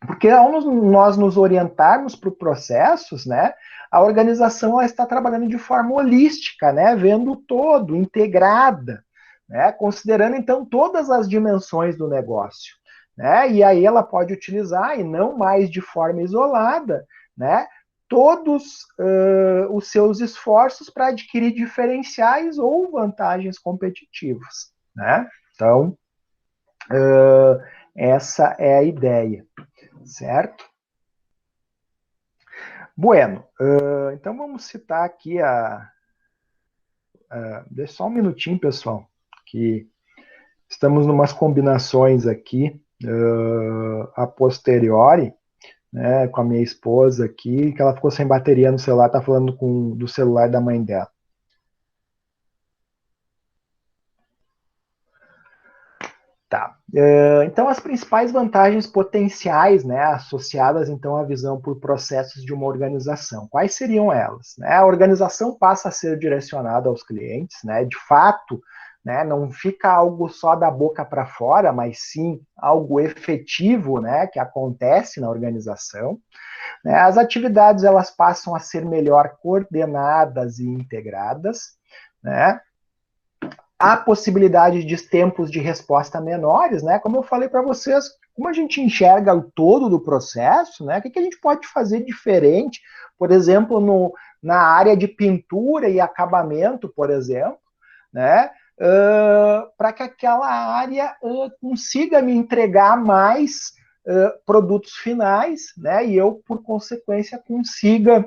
S1: Porque ao nós nos orientarmos para os processos, né, a organização ela está trabalhando de forma holística, né, vendo o todo, integrada, né, considerando então todas as dimensões do negócio. Né, e aí ela pode utilizar, e não mais de forma isolada, né, todos os seus esforços para adquirir diferenciais ou vantagens competitivas. Né? Então, essa é a ideia. Certo? Bueno, então vamos citar aqui deixa só um minutinho, pessoal, que estamos numas combinações aqui a posteriori, né, com a minha esposa aqui, que ela ficou sem bateria no celular, tá falando do celular da mãe dela. Tá. Então, as principais vantagens potenciais, né, associadas então à visão por processos de uma organização. Quais seriam elas? Né? A organização passa a ser direcionada aos clientes, né? De fato, né, não fica algo só da boca para fora, mas sim algo efetivo, né, que acontece na organização. Né? As atividades elas passam a ser melhor coordenadas e integradas, né? Há possibilidade de tempos de resposta menores, né? Como eu falei para vocês, como a gente enxerga o todo do processo, né? O que a gente pode fazer diferente, por exemplo, na área de pintura e acabamento, por exemplo, né? Para que aquela área consiga me entregar mais produtos finais, né? E eu, por consequência, consiga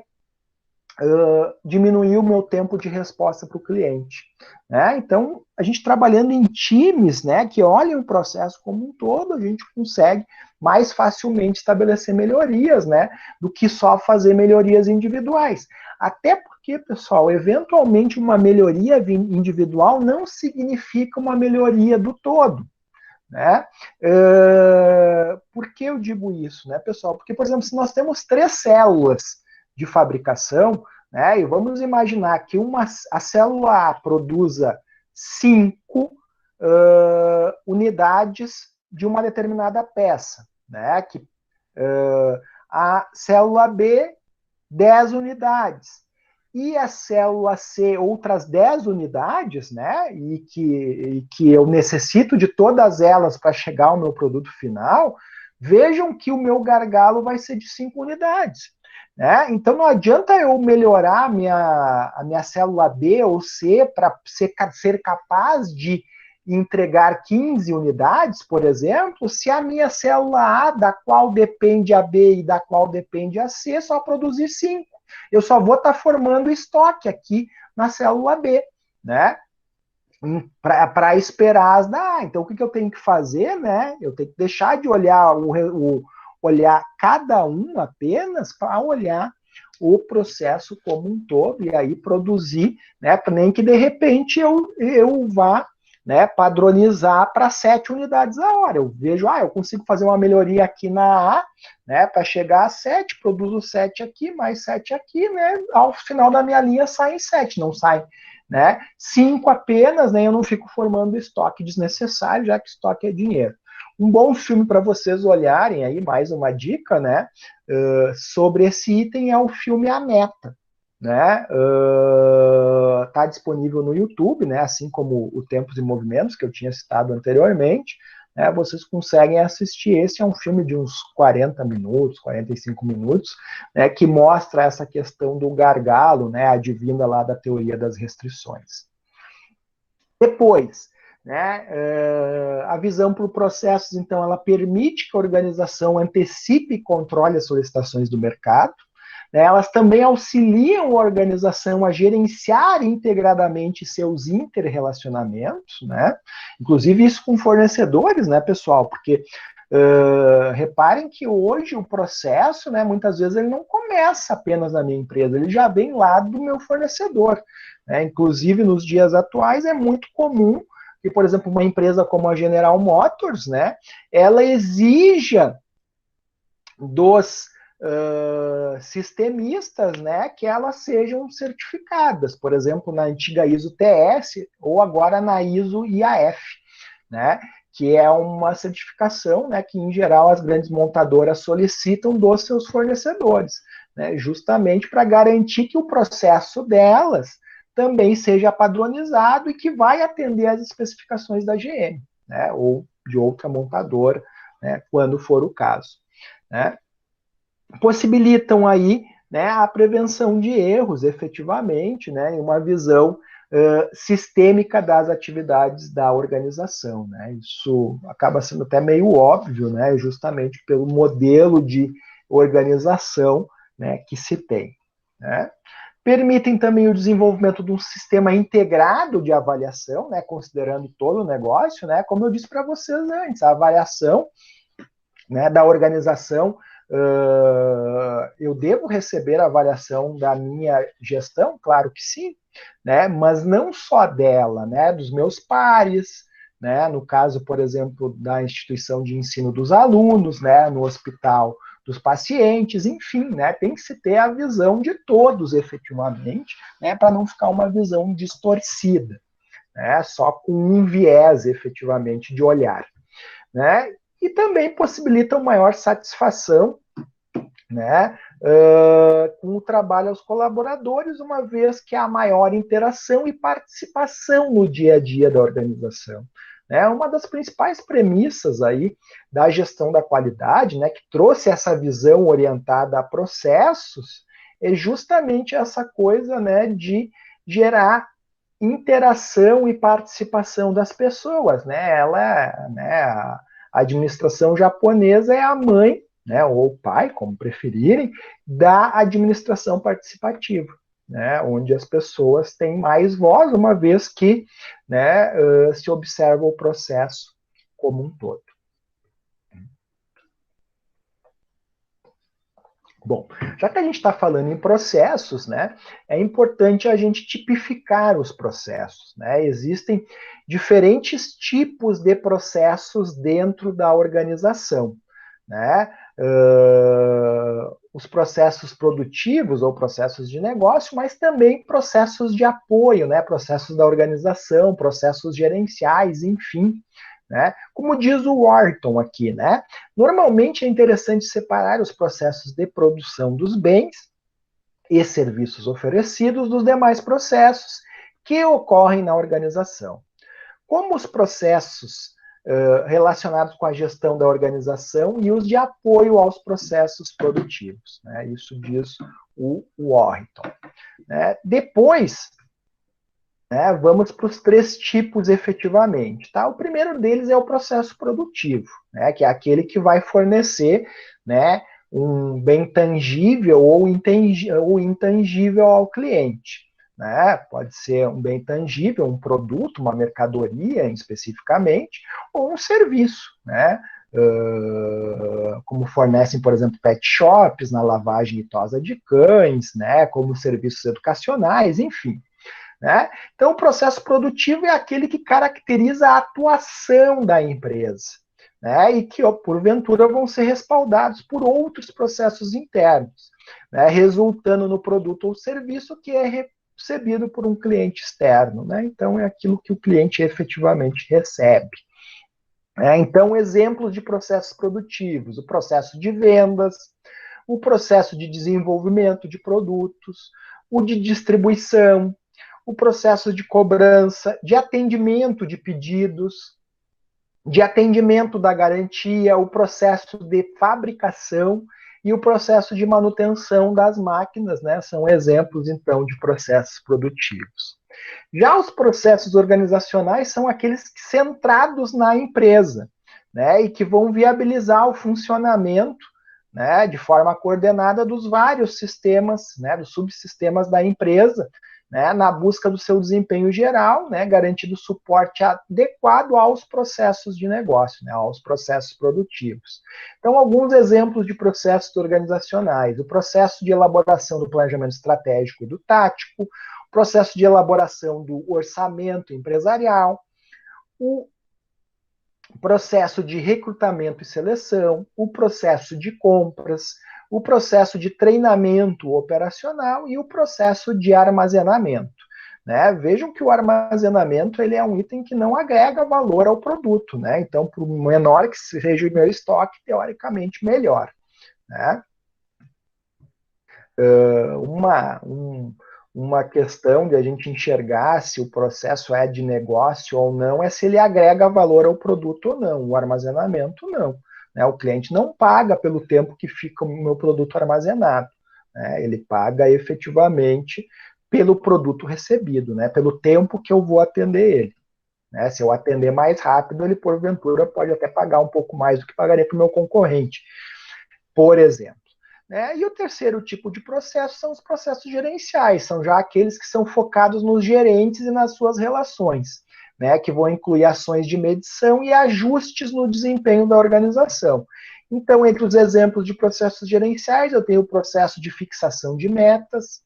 S1: diminuir o meu tempo de resposta para o cliente. Né? Então, a gente trabalhando em times, né, que olhem o processo como um todo, a gente consegue mais facilmente estabelecer melhorias, né, do que só fazer melhorias individuais. Até porque, pessoal, eventualmente uma melhoria individual não significa uma melhoria do todo. Né? Por que eu digo isso, né, pessoal? Porque, por exemplo, se nós temos 3 células de fabricação, né, e vamos imaginar que a célula A produza 5 unidades de uma determinada peça, né, que a célula B, 10 unidades. E a célula C, outras 10 unidades, né? E que eu necessito de todas elas para chegar ao meu produto final, vejam que o meu gargalo vai ser de 5 unidades. Né? Então não adianta eu melhorar a minha célula B ou C para ser capaz de entregar 15 unidades, por exemplo, se a minha célula A, da qual depende a B e da qual depende a C, só produzir 5. Eu só vou estar formando estoque aqui na célula B, né? Para esperar as da A. Então, o que eu tenho que fazer, né? Eu tenho que deixar de olhar olhar cada um apenas para olhar o processo como um todo e aí produzir, né? Nem que de repente eu vá, né, padronizar para 7 unidades a hora. Eu vejo, eu consigo fazer uma melhoria aqui na A, né, para chegar a 7, produzo 7 aqui, mais 7 aqui, né, ao final da minha linha saem 7, não sai, né, 5 apenas, né, eu não fico formando estoque desnecessário, já que estoque é dinheiro. Um bom filme para vocês olharem aí, mais uma dica, né, sobre esse item é o filme A Meta, né? Tá disponível no YouTube, né? Assim como o Tempos e Movimentos que eu tinha citado anteriormente, né? Vocês conseguem assistir. Esse é um filme de uns 40 minutos, 45 minutos, né? Que mostra essa questão do gargalo, né? Advinda lá da teoria das restrições. Depois, né, a visão por processos, então, ela permite que a organização antecipe e controle as solicitações do mercado. Né, elas também auxiliam a organização a gerenciar integradamente seus interrelacionamentos, né? Inclusive isso com fornecedores, né, pessoal? Porque reparem que hoje o processo, né, muitas vezes ele não começa apenas na minha empresa, ele já vem lá do meu fornecedor. Né? Inclusive nos dias atuais é muito comum que, por exemplo, uma empresa como a General Motors, né, ela exija dos sistemistas, né, que elas sejam certificadas, por exemplo, na antiga ISO TS ou agora na ISO IAF, né, que é uma certificação, né, que em geral as grandes montadoras solicitam dos seus fornecedores, né, justamente para garantir que o processo delas também seja padronizado e que vai atender às especificações da GM, né, ou de outra montadora, né, quando for o caso, né. Possibilitam aí, né, a prevenção de erros, efetivamente, né, em uma visão sistêmica das atividades da organização. Né? Isso acaba sendo até meio óbvio, né, justamente pelo modelo de organização, né, que se tem. Né? Permitem também o desenvolvimento de um sistema integrado de avaliação, né, considerando todo o negócio, né, como eu disse para vocês antes, a avaliação, né, da organização. Eu devo receber a avaliação da minha gestão? Claro que sim, né? Mas não só dela, né? Dos meus pares, né? No caso, por exemplo, da instituição de ensino dos alunos, né? No hospital dos pacientes, enfim, né? Tem que se ter a visão de todos, efetivamente, né? Para não ficar uma visão distorcida, né? Só com um viés, efetivamente, de olhar, né? E também possibilitam maior satisfação, né, com o trabalho aos colaboradores, uma vez que há maior interação e participação no dia a dia da organização. Uma das principais premissas aí da gestão da qualidade, que trouxe essa visão orientada a processos, é justamente essa coisa, de gerar interação e participação das pessoas, a administração japonesa é a mãe, ou o pai, como preferirem, da administração participativa, onde as pessoas têm mais voz, uma vez que se observa o processo como um todo. Bom, já que a gente está falando em processos, é importante a gente tipificar os processos. Existem diferentes tipos de processos dentro da organização. Os processos produtivos ou processos de negócio, mas também processos de apoio, processos da organização, processos gerenciais, enfim. Como diz o Wharton aqui, normalmente é interessante separar os processos de produção dos bens e serviços oferecidos dos demais processos que ocorrem na organização. Como os processos relacionados com a gestão da organização e os de apoio aos processos produtivos. Isso diz o Wharton. Depois, vamos para os 3 tipos efetivamente. O primeiro deles é o processo produtivo, que é aquele que vai fornecer um bem tangível ou intangível ao cliente. Pode ser um bem tangível, um produto, uma mercadoria especificamente, ou um serviço, como fornecem, por exemplo, pet shops na lavagem e tosa de cães, como serviços educacionais, enfim. Então, o processo produtivo é aquele que caracteriza a atuação da empresa, e que, porventura, vão ser respaldados por outros processos internos, resultando no produto ou serviço que é recebido por um cliente externo. Então, é aquilo que o cliente efetivamente recebe. Então, exemplos de processos produtivos: o processo de vendas, o processo de desenvolvimento de produtos, o de distribuição, o processo de cobrança, de atendimento de pedidos, de atendimento da garantia, o processo de fabricação e o processo de manutenção das máquinas, são exemplos, então, de processos produtivos. Já os processos organizacionais são aqueles centrados na empresa, e que vão viabilizar o funcionamento, de forma coordenada dos vários sistemas, dos subsistemas da empresa, na busca do seu desempenho geral, garantindo suporte adequado aos processos de negócio, aos processos produtivos. Então, alguns exemplos de processos organizacionais: o processo de elaboração do planejamento estratégico e do tático, o processo de elaboração do orçamento empresarial, o processo de recrutamento e seleção, o processo de compras, o processo de treinamento operacional e o processo de armazenamento. Vejam que o armazenamento ele é um item que não agrega valor ao produto. Então, por menor que seja o meu estoque, teoricamente, melhor. Uma questão de a gente enxergar se o processo é de negócio ou não é se ele agrega valor ao produto ou não. O armazenamento, não. O cliente não paga pelo tempo que fica o meu produto armazenado. Ele paga efetivamente pelo produto recebido, pelo tempo que eu vou atender ele. Se eu atender mais rápido, ele, porventura, pode até pagar um pouco mais do que pagaria para o meu concorrente, por exemplo. E o terceiro tipo de processo são os processos gerenciais, são já aqueles que são focados nos gerentes e nas suas relações, que vão incluir ações de medição e ajustes no desempenho da organização. Então, entre os exemplos de processos gerenciais, eu tenho o processo de fixação de metas,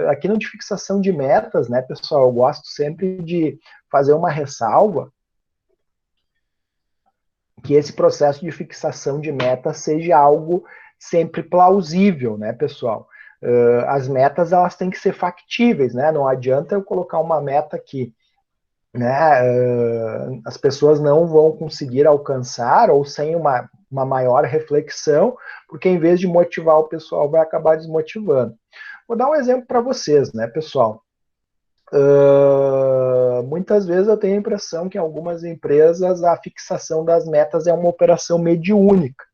S1: aqui no de fixação de metas, pessoal, eu gosto sempre de fazer uma ressalva que esse processo de fixação de metas seja algo sempre plausível, pessoal? As metas, elas têm que ser factíveis, não adianta eu colocar uma meta que as pessoas não vão conseguir alcançar, ou sem uma uma maior reflexão, porque em vez de motivar o pessoal, vai acabar desmotivando. Vou dar um exemplo para vocês, né, pessoal? Muitas vezes eu tenho a impressão que em algumas empresas a fixação das metas é uma operação mediúnica,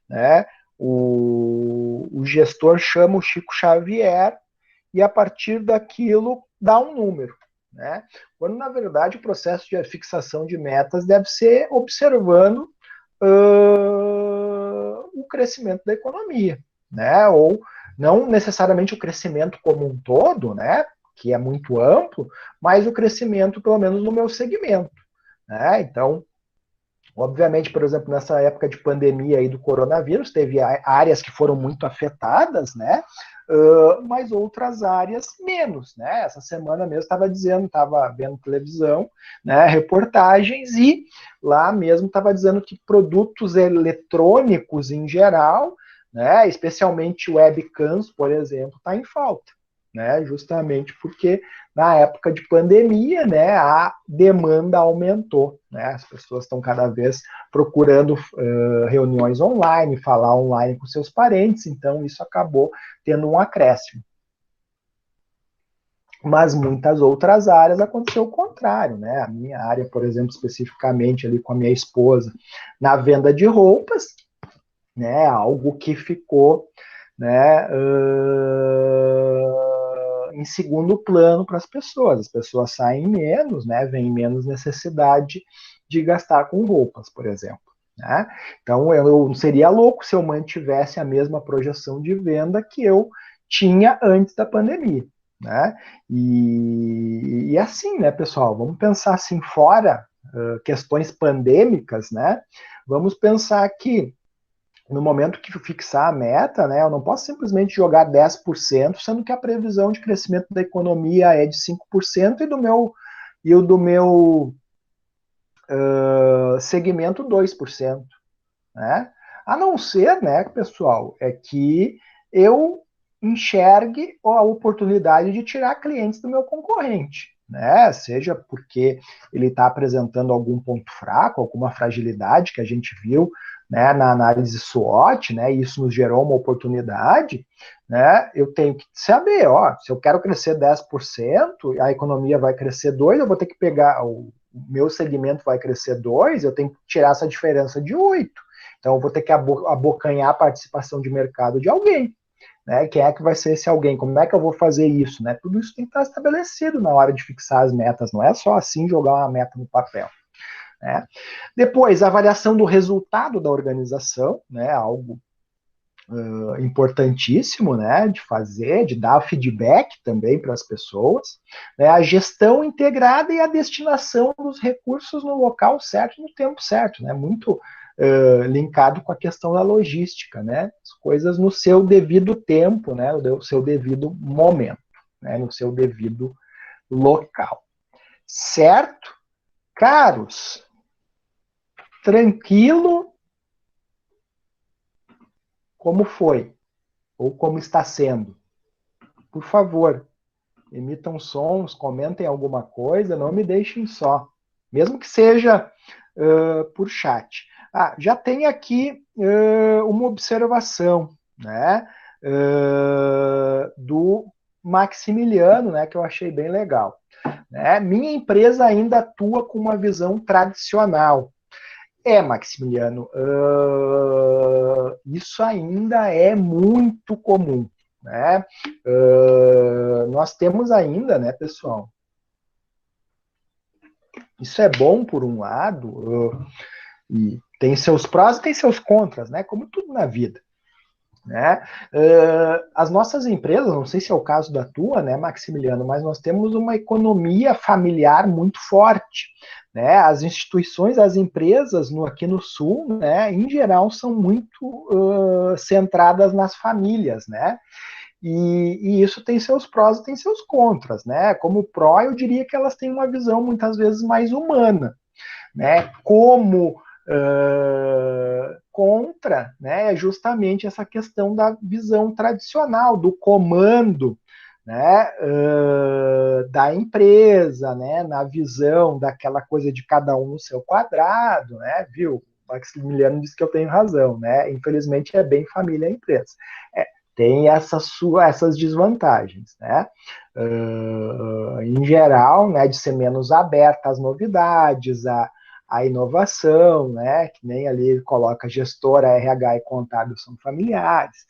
S1: né? O gestor chama o Chico Xavier e a partir daquilo dá um número, né? Quando na verdade o processo de fixação de metas deve ser observando o crescimento da economia, né? Ou não necessariamente o crescimento como um todo, né? Que é muito amplo, mas o crescimento, pelo menos no meu segmento, né? Então, obviamente, por exemplo, nessa época de pandemia aí do coronavírus, teve áreas que foram muito afetadas, né? Mas outras áreas menos, né? Essa semana mesmo estava vendo televisão, né? Reportagens e lá mesmo estava dizendo que produtos eletrônicos em geral, né? Especialmente webcams, por exemplo, está em falta, né? Justamente porque na época de pandemia, né, a demanda aumentou, né? As pessoas estão cada vez procurando reuniões online, falar online com seus parentes, então isso acabou tendo um acréscimo. Mas muitas outras áreas aconteceu o contrário, né? A minha área, por exemplo, especificamente ali com a minha esposa, na venda de roupas, né? Algo que ficou, né? Em segundo plano para as pessoas. As pessoas saem menos, né? Vem menos necessidade de gastar com roupas, por exemplo. Né? Então eu seria louco se eu mantivesse a mesma projeção de venda que eu tinha antes da pandemia. Né? E assim, né, pessoal? Vamos pensar assim, fora questões pandêmicas, né? Vamos pensar que no momento que fixar a meta, né, eu não posso simplesmente jogar 10%, sendo que a previsão de crescimento da economia é de 5% e o do meu segmento 2%. Né? A não ser, né, pessoal, é que eu enxergue a oportunidade de tirar clientes do meu concorrente. Né? Seja porque ele está apresentando algum ponto fraco, alguma fragilidade que a gente viu, né, na análise SWOT, né, e isso nos gerou uma oportunidade, né, eu tenho que saber, ó, se eu quero crescer 10%, a economia vai crescer 2%, eu vou ter que pegar, o meu segmento vai crescer 2%, eu tenho que tirar essa diferença de 8%. Então eu vou ter que abocanhar a participação de mercado de alguém. Né? Quem é que vai ser esse alguém? Como é que eu vou fazer isso? Né? Tudo isso tem que estar estabelecido na hora de fixar as metas, não é só assim jogar uma meta no papel. Né? Depois, a avaliação do resultado da organização, né? Algo importantíssimo, né, de fazer, de dar feedback também para as pessoas, né, a gestão integrada e a destinação dos recursos no local certo, no tempo certo, né, muito linkado com a questão da logística, né, as coisas no seu devido tempo, né, no seu devido momento, né, no seu devido local. Certo? Caros, tranquilo? Como foi? Ou como está sendo? Por favor, emitam sons, comentem alguma coisa, não me deixem só, mesmo que seja por chat. Já tem aqui uma observação, né, do Maximiliano, né, que eu achei bem legal. Né? Minha empresa ainda atua com uma visão tradicional. Maximiliano, isso ainda é muito comum. Né? Nós temos ainda, né, pessoal? Isso é bom por um lado, e tem seus prós e tem seus contras, né? Como tudo na vida. Né? As nossas empresas, não sei se é o caso da tua, né, Maximiliano, mas nós temos uma economia familiar muito forte. Né? As instituições, as empresas aqui no Sul, né, em geral, são muito centradas nas famílias. Né? E isso tem seus prós e tem seus contras. Né? Como pró, eu diria que elas têm uma visão muitas vezes mais humana. Né? Como contra, né, é justamente essa questão da visão tradicional, do comando, né, da empresa, né, na visão daquela coisa de cada um no seu quadrado, né, viu? Maximiliano disse que eu tenho razão, né? Infelizmente é bem família a empresa. Tem essas desvantagens, né? Em geral, né, de ser menos aberta às novidades, à inovação, né? Que nem ali coloca gestora, RH e contábil são familiares.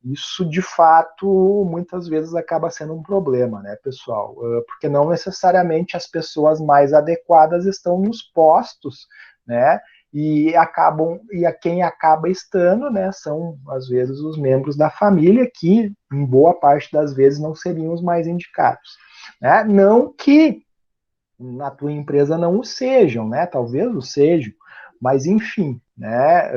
S1: Isso de fato muitas vezes acaba sendo um problema, né, pessoal? Porque não necessariamente as pessoas mais adequadas estão nos postos, né? E a quem acaba estando, né, são às vezes os membros da família que, em boa parte das vezes, não seriam os mais indicados, né? Não que na tua empresa não o sejam, né? Talvez o sejam, mas enfim, né?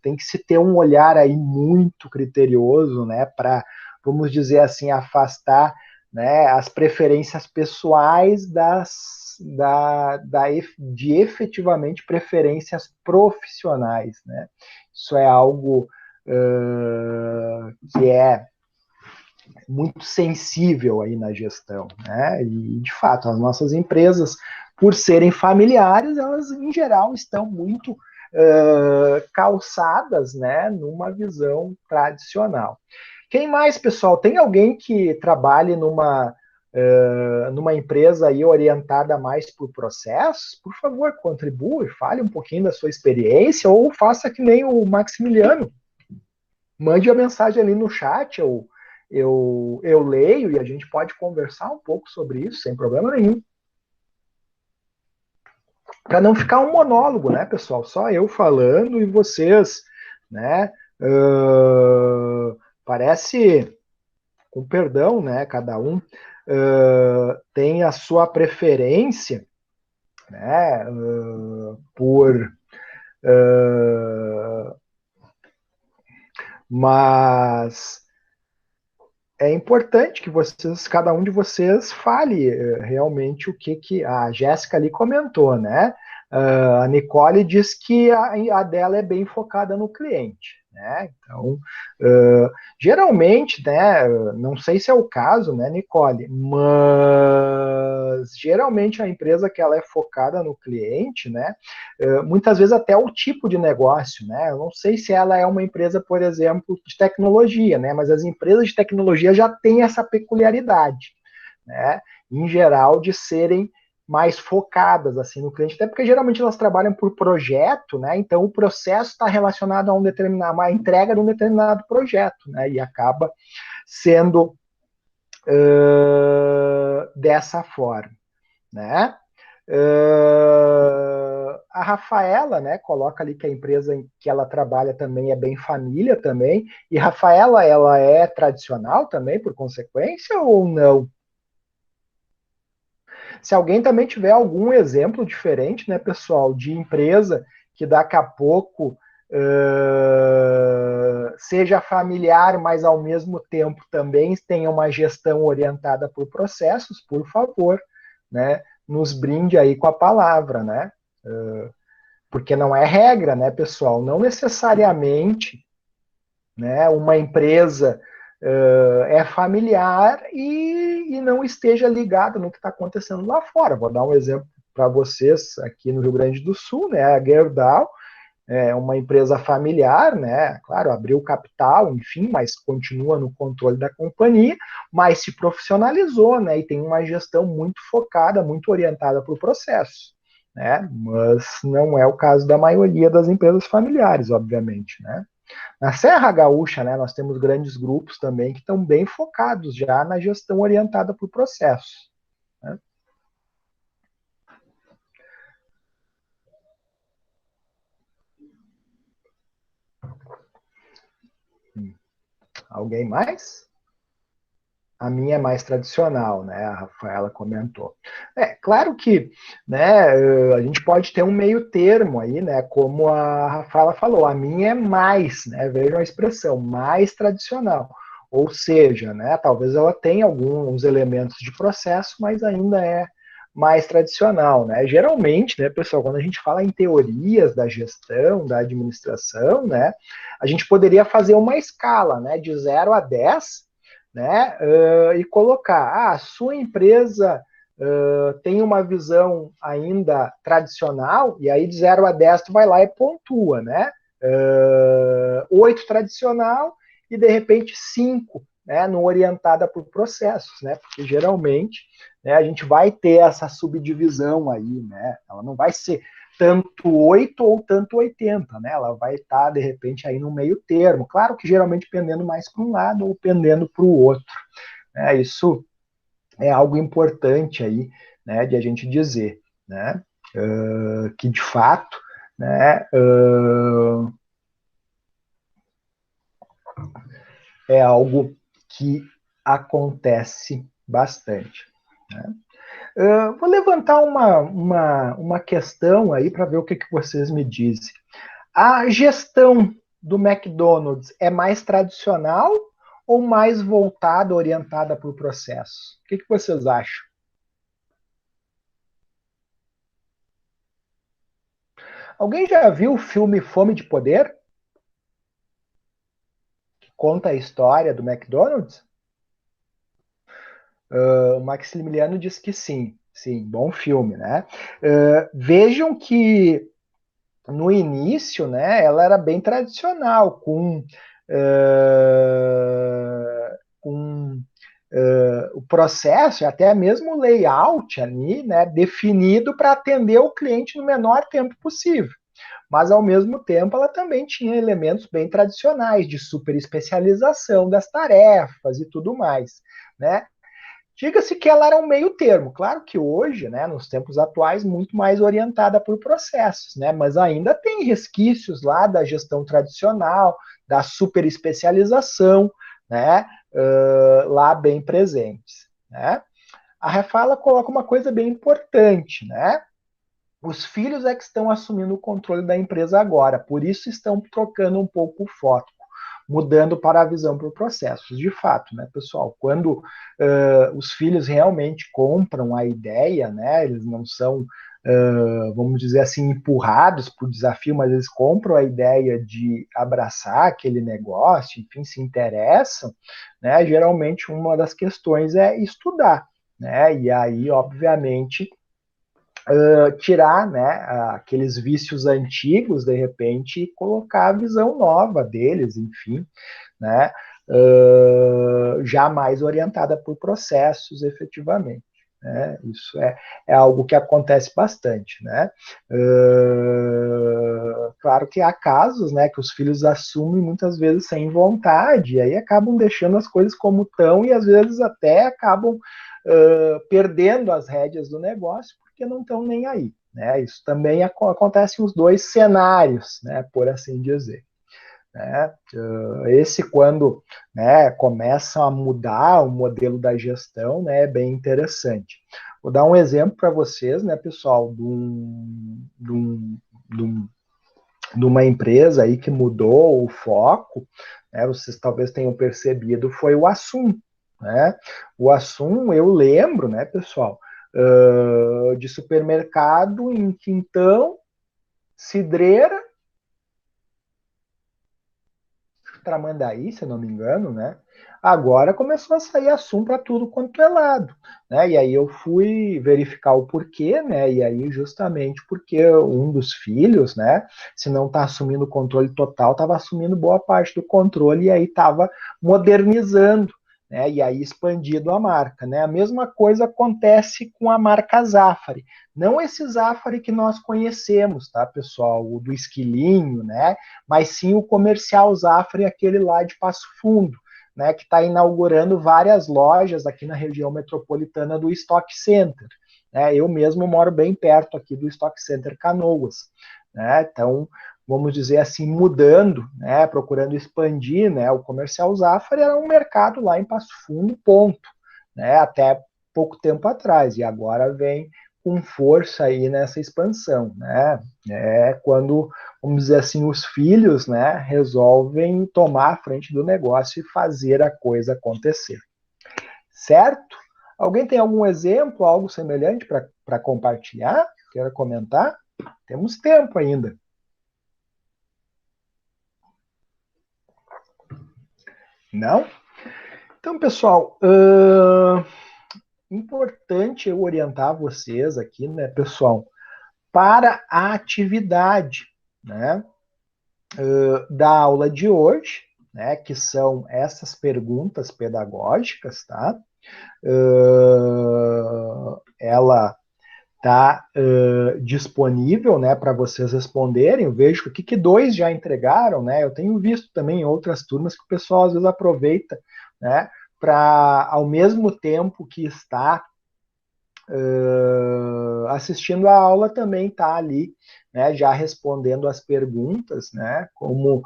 S1: Tem que se ter um olhar aí muito criterioso, né? Para, vamos dizer assim, afastar, né, as preferências pessoais de efetivamente preferências profissionais, né? Isso é algo que é muito sensível aí na gestão, né? E de fato, as nossas empresas, por serem familiares, elas em geral estão muito calçadas, né, numa visão tradicional. Quem mais, pessoal? Tem alguém que trabalhe numa empresa aí orientada mais por processos? Por favor, contribua, fale um pouquinho da sua experiência ou faça que nem o Maximiliano. Mande a mensagem ali no chat, eu leio e a gente pode conversar um pouco sobre isso, sem problema nenhum. Para não ficar um monólogo, né, pessoal? Só eu falando e vocês, né? Parece, com perdão, né? Cada um tem a sua preferência, né? Mas é importante que vocês, cada um de vocês, fale realmente o que a Jéssica ali comentou, né? A Nicole diz que a dela é bem focada no cliente, né? Então, geralmente, né? Não sei se é o caso, né, Nicole? Mas geralmente a empresa que ela é focada no cliente, né? Muitas vezes até o tipo de negócio, né? Eu não sei se ela é uma empresa, por exemplo, de tecnologia, né? Mas as empresas de tecnologia já têm essa peculiaridade, né? Em geral, de serem mais focadas assim no cliente, até porque geralmente elas trabalham por projeto, né? Então o processo está relacionado a uma entrega de um determinado projeto, né? E acaba sendo dessa forma, né? A Rafaela, né, coloca ali que a empresa em que ela trabalha também é bem família também. E Rafaela, ela é tradicional também, por consequência, ou não? Se alguém também tiver algum exemplo diferente, né, pessoal, de empresa que daqui a pouco seja familiar, mas ao mesmo tempo também tenha uma gestão orientada por processos, por favor, né, nos brinde aí com a palavra, né? Porque não é regra, né, pessoal? Não necessariamente, né, uma empresa é familiar e não esteja ligada no que está acontecendo lá fora. Vou dar um exemplo para vocês aqui no Rio Grande do Sul, né? A Gerdau é uma empresa familiar, né? Claro, abriu capital, enfim, mas continua no controle da companhia, mas se profissionalizou, né? E tem uma gestão muito focada, muito orientada para o processo, né? Mas não é o caso da maioria das empresas familiares, obviamente, né? Na Serra Gaúcha, né, nós temos grandes grupos também que estão bem focados já na gestão orientada por processo, né? Alguém mais? A minha é mais tradicional, né? A Rafaela comentou. É claro que, né? A gente pode ter um meio termo aí, né? Como a Rafaela falou, a minha é mais, né? Vejam a expressão, mais tradicional. Ou seja, né? Talvez ela tenha alguns elementos de processo, mas ainda é mais tradicional, né? Geralmente, né, pessoal, quando a gente fala em teorias da gestão, da administração, né? A gente poderia fazer uma escala, né? De 0 a 10, né? E colocar, a sua empresa tem uma visão ainda tradicional, e aí de 0 a 10 tu vai lá e pontua, né? 8 tradicional e de repente 5, né, no orientada por processos, né? Porque geralmente, né, a gente vai ter essa subdivisão aí, né? Ela não vai ser tanto 8 ou tanto 80, né? Ela vai estar, de repente, aí no meio termo. Claro que geralmente pendendo mais para um lado ou pendendo para o outro. Né? Isso é algo importante aí, né, de a gente dizer, né? Que de fato, né, é algo que acontece bastante. Né? Vou levantar uma questão aí para ver o que vocês me dizem. A gestão do McDonald's é mais tradicional ou mais voltada, orientada para o processo? O que vocês acham? Alguém já viu o filme Fome de Poder? Que conta a história do McDonald's? O Maximiliano diz que sim. Sim, bom filme, né? Vejam que no início, né, ela era bem tradicional, com o processo, até mesmo o layout ali, né, definido para atender o cliente no menor tempo possível. Mas, ao mesmo tempo, ela também tinha elementos bem tradicionais de super especialização das tarefas e tudo mais, né? Diga-se que ela era um meio termo. Claro que hoje, né, nos tempos atuais, muito mais orientada por processos, né? Mas ainda tem resquícios lá da gestão tradicional, da super especialização, né? Lá bem presentes, né? A Refala coloca uma coisa bem importante, né? Os filhos é que estão assumindo o controle da empresa agora, por isso estão trocando um pouco o foco, mudando para a visão por processos. De fato, né, pessoal, quando os filhos realmente compram a ideia, né, eles não são, vamos dizer assim, empurrados para o desafio, mas eles compram a ideia de abraçar aquele negócio, enfim, se interessam, né, geralmente uma das questões é estudar, né, e aí, obviamente, tirar, né, aqueles vícios antigos, de repente, e colocar a visão nova deles, enfim, né, já mais orientada por processos, efetivamente. Né? Isso é algo que acontece bastante. Né? Claro que há casos, né, que os filhos assumem muitas vezes sem vontade, e aí acabam deixando as coisas como estão e às vezes até acabam perdendo as rédeas do negócio porque não estão nem aí. Né? Isso também acontece nos dois cenários, né, por assim dizer. Né? Esse, quando, né, começam a mudar o modelo da gestão, né, é bem interessante. Vou dar um exemplo para vocês, né, pessoal, de um, de uma empresa aí que mudou o foco, né, vocês talvez tenham percebido, foi o Assum. Né? O Assum, eu lembro, né, pessoal, de supermercado em Quintão, Cidreira, Tramandaí, se não me engano, né? Agora começou a sair assunto para tudo quanto é lado, né? E aí eu fui verificar o porquê, né? E aí justamente porque um dos filhos, né? Se não está assumindo o controle total, estava assumindo boa parte do controle e aí estava modernizando, né? E aí expandido a marca, né? A mesma coisa acontece com a marca Zafari. Não esse Zafari que nós conhecemos, tá, pessoal? O do esquilinho, né? Mas sim o comercial Zafari, aquele lá de Passo Fundo, né, que está inaugurando várias lojas aqui na região metropolitana do Stock Center. Né? Eu mesmo moro bem perto aqui do Stock Center Canoas. Né? Então, vamos dizer assim, mudando, né, procurando expandir, né, o comercial Zafari era um mercado lá em Passo Fundo, ponto. Né, até pouco tempo atrás, e agora vem com força aí nessa expansão, né? É quando, vamos dizer assim, os filhos, né, resolvem tomar a frente do negócio e fazer a coisa acontecer. Certo? Alguém tem algum exemplo, algo semelhante para compartilhar? Quer comentar? Temos tempo ainda. Não? Então, pessoal, importante eu orientar vocês aqui, né, pessoal, para a atividade, né, da aula de hoje, né, que são essas perguntas pedagógicas, tá? Ela está disponível, né, para vocês responderem. Eu vejo que dois já entregaram, né? Eu tenho visto também em outras turmas que o pessoal às vezes aproveita, né, para ao mesmo tempo que está assistindo a aula também está ali, né, já respondendo as perguntas, né, como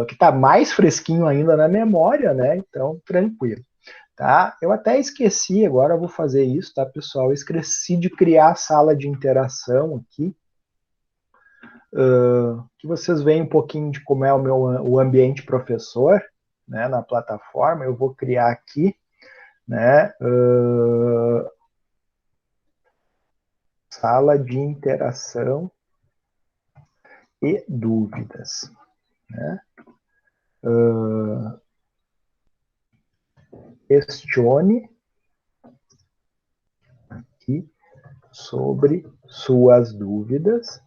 S1: que está mais fresquinho ainda na memória, né? Então tranquilo. Tá? Eu até esqueci, agora eu vou fazer isso, tá, pessoal? Eu esqueci de criar a sala de interação aqui, que vocês veem um pouquinho de como é o ambiente professor, né, na plataforma. Eu vou criar aqui, né, sala de interação e dúvidas, né? Questione aqui sobre suas dúvidas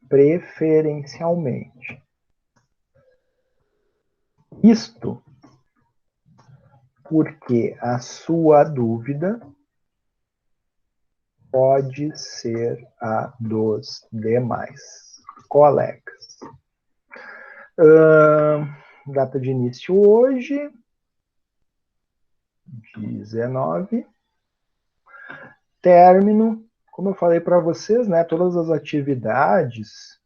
S1: preferencialmente. Isto porque a sua dúvida pode ser a dos demais colegas. Data de início hoje, 19. Término, como eu falei para vocês, né, todas as atividades,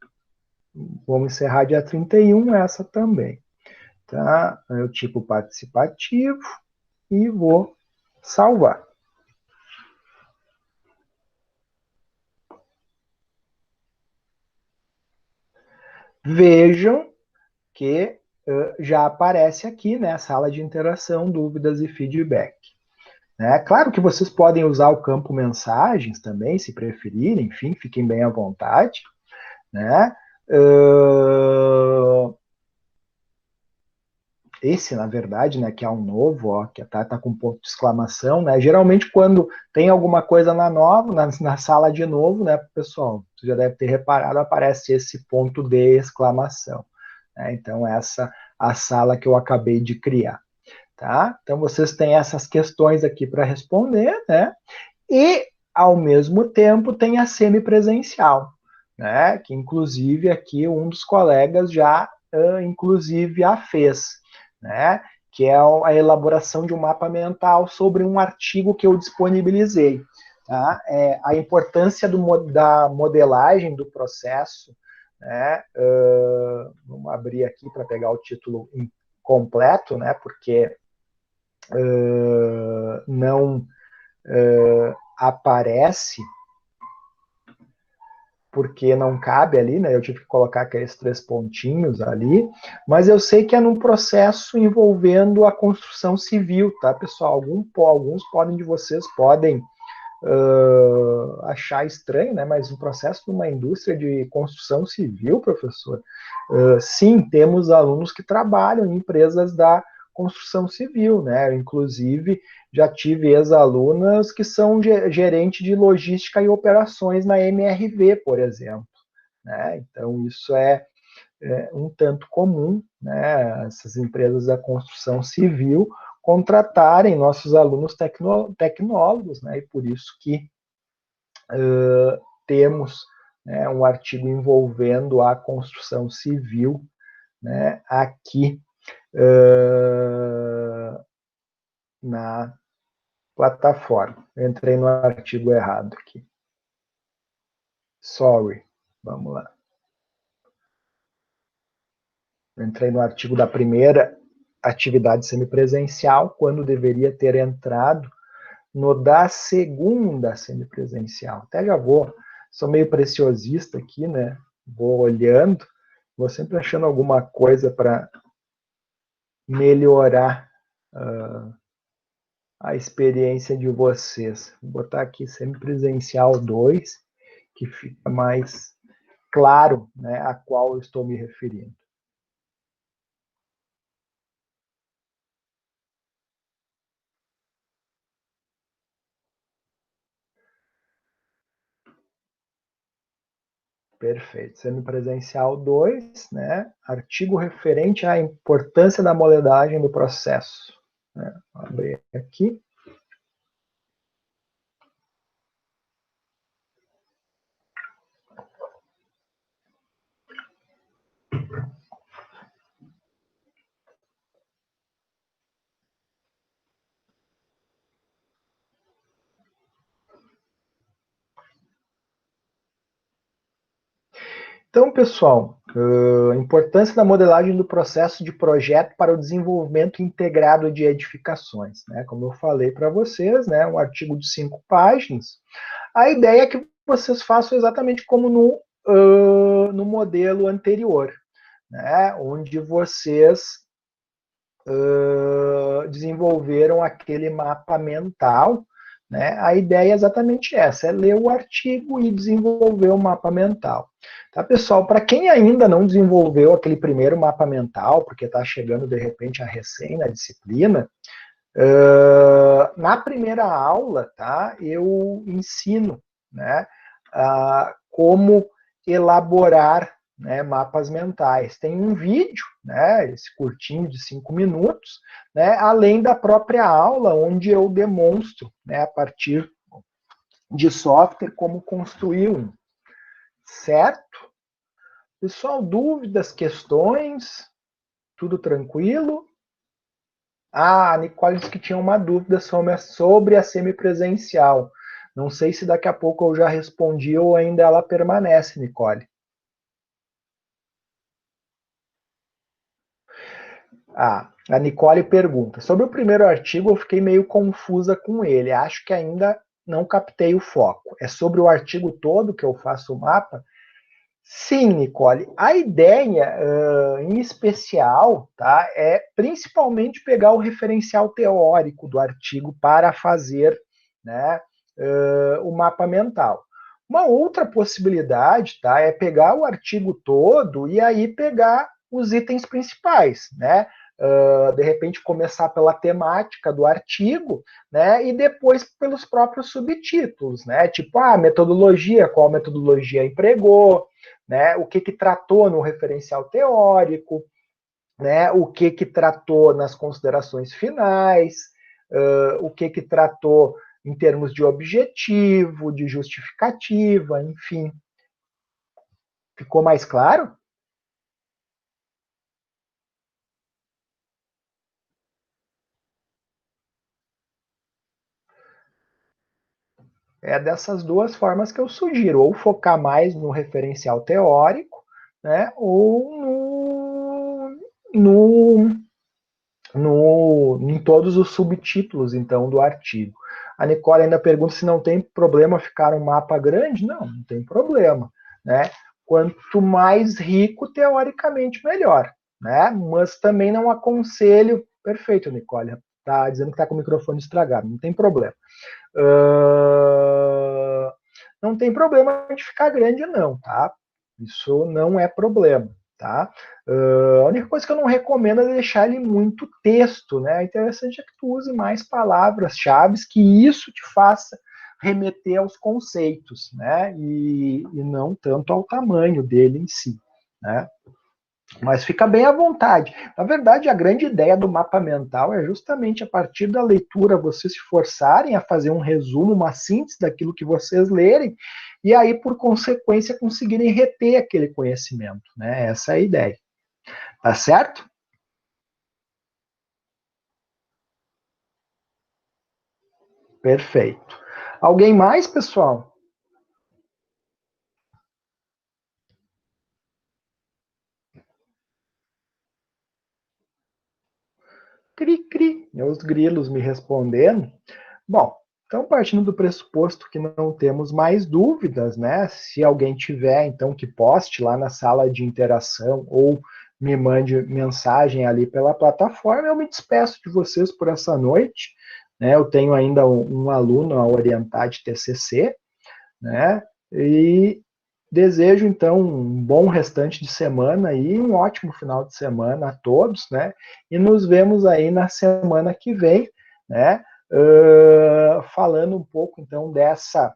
S1: vamos encerrar dia 31, essa também. Tá? É o tipo participativo e vou salvar. Vejam que já aparece aqui, né, sala de interação, dúvidas e feedback. Né? Claro que vocês podem usar o campo mensagens também, se preferirem, enfim, fiquem bem à vontade. Né? Esse, na verdade, né, que é um novo, ó, que tá com ponto de exclamação, né? Geralmente, quando tem alguma coisa na sala de novo, né, pessoal, você já deve ter reparado, aparece esse ponto de exclamação. Né? Então, essa a sala que eu acabei de criar. Tá? Então, vocês têm essas questões aqui para responder, né? E, ao mesmo tempo, tem a semipresencial, né? Que, inclusive, aqui um dos colegas já, inclusive, a fez, né? Que é a elaboração de um mapa mental sobre um artigo que eu disponibilizei. Tá? A importância da modelagem do processo, né? Vamos abrir aqui para pegar o título completo, né? Porque não aparece, porque não cabe ali, né? Eu tive que colocar aqueles 3 pontinhos ali, mas eu sei que é num processo envolvendo a construção civil, tá, pessoal? Alguns podem de vocês podem achar estranho, né? Mas o processo de uma indústria de construção civil, professor, sim, temos alunos que trabalham em empresas da construção civil, né? Inclusive, já tive ex-alunas que são gerente de logística e operações na MRV, por exemplo. Né? Então, isso é um tanto comum, né? Essas empresas da construção civil contratarem nossos alunos tecnólogos, né? E por isso que temos, né, um artigo envolvendo a construção civil, né, aqui na plataforma. Eu entrei no artigo errado aqui. Sorry. Vamos lá. Eu entrei no artigo da primeira atividade semipresencial, quando deveria ter entrado no da segunda semipresencial. Até já sou meio preciosista aqui, né? Vou olhando, vou sempre achando alguma coisa para melhorar a experiência de vocês. Vou botar aqui semipresencial 2, que fica mais claro, né, a qual eu estou me referindo. Perfeito. Semipresencial 2, né? Artigo referente à importância da modelagem do processo. Né? Vou abrir aqui. Então, pessoal, a importância da modelagem do processo de projeto para o desenvolvimento integrado de edificações. Né? Como eu falei para vocês, né, um artigo de 5 páginas. A ideia é que vocês façam exatamente como no modelo anterior, né, onde vocês desenvolveram aquele mapa mental. Né? A ideia é exatamente essa, é ler o artigo e desenvolver o mapa mental. Tá, pessoal? Para quem ainda não desenvolveu aquele primeiro mapa mental, porque está chegando de repente a recém na disciplina, na primeira aula, tá, eu ensino, né, como elaborar, né, mapas mentais. Tem um vídeo, né, esse curtinho de 5 minutos, né, além da própria aula, onde eu demonstro, né, a partir de software, como construir um. Certo? Pessoal, dúvidas, questões? Tudo tranquilo? A Nicole disse que tinha uma dúvida sobre a semipresencial. Não sei se daqui a pouco eu já respondi ou ainda ela permanece, Nicole. A Nicole pergunta: sobre o primeiro artigo, eu fiquei meio confusa com ele. Acho que ainda não captei o foco. É sobre o artigo todo que eu faço o mapa? Sim, Nicole. A ideia, em especial, tá, é principalmente pegar o referencial teórico do artigo para fazer, né, o mapa mental. Uma outra possibilidade, tá, é pegar o artigo todo e aí pegar os itens principais, né? De repente começar pela temática do artigo, né? E depois pelos próprios subtítulos, né? Tipo, metodologia, qual metodologia empregou, né? O que tratou no referencial teórico, né? O que tratou nas considerações finais, o que tratou em termos de objetivo, de justificativa, enfim. Ficou mais claro? É dessas duas formas que eu sugiro, ou focar mais no referencial teórico, né, ou em todos os subtítulos, então, do artigo. A Nicole ainda pergunta se não tem problema ficar um mapa grande. Não, não tem problema, né? Quanto mais rico, teoricamente, melhor, né? Mas também não aconselho... Perfeito, Nicole, tá dizendo que está com o microfone estragado, não tem problema. Não tem problema de ficar grande, não, tá? Isso não é problema, tá? A única coisa que eu não recomendo é deixar ele muito texto, né? É interessante é que tu use mais palavras-chave, que isso te faça remeter aos conceitos, né? E não tanto ao tamanho dele em si, né? Mas fica bem à vontade. Na verdade, a grande ideia do mapa mental é justamente a partir da leitura vocês se forçarem a fazer um resumo, uma síntese daquilo que vocês lerem, e aí, por consequência, conseguirem reter aquele conhecimento. Né? Essa é a ideia. Tá certo? Perfeito. Alguém mais, pessoal? Cri-cri, os grilos me respondendo. Bom, então partindo do pressuposto que não temos mais dúvidas, né? Se alguém tiver, então que poste lá na sala de interação ou me mande mensagem ali pela plataforma, eu me despeço de vocês por essa noite. Né? Eu tenho ainda um aluno a orientar de TCC, né? E desejo, então, um bom restante de semana e um ótimo final de semana a todos, né? E nos vemos aí na semana que vem, né? Falando um pouco, então, dessa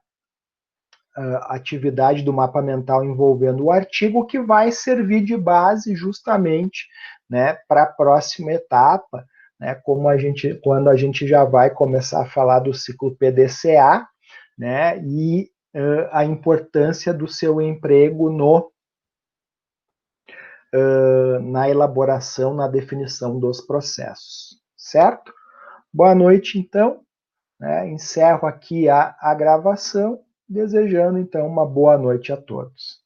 S1: atividade do mapa mental envolvendo o artigo, que vai servir de base justamente, né, para a próxima etapa, né, quando a gente já vai começar a falar do ciclo PDCA, né, e a importância do seu emprego na elaboração, na definição dos processos, certo? Boa noite, então. Né? Encerro aqui a gravação, desejando, então, uma boa noite a todos.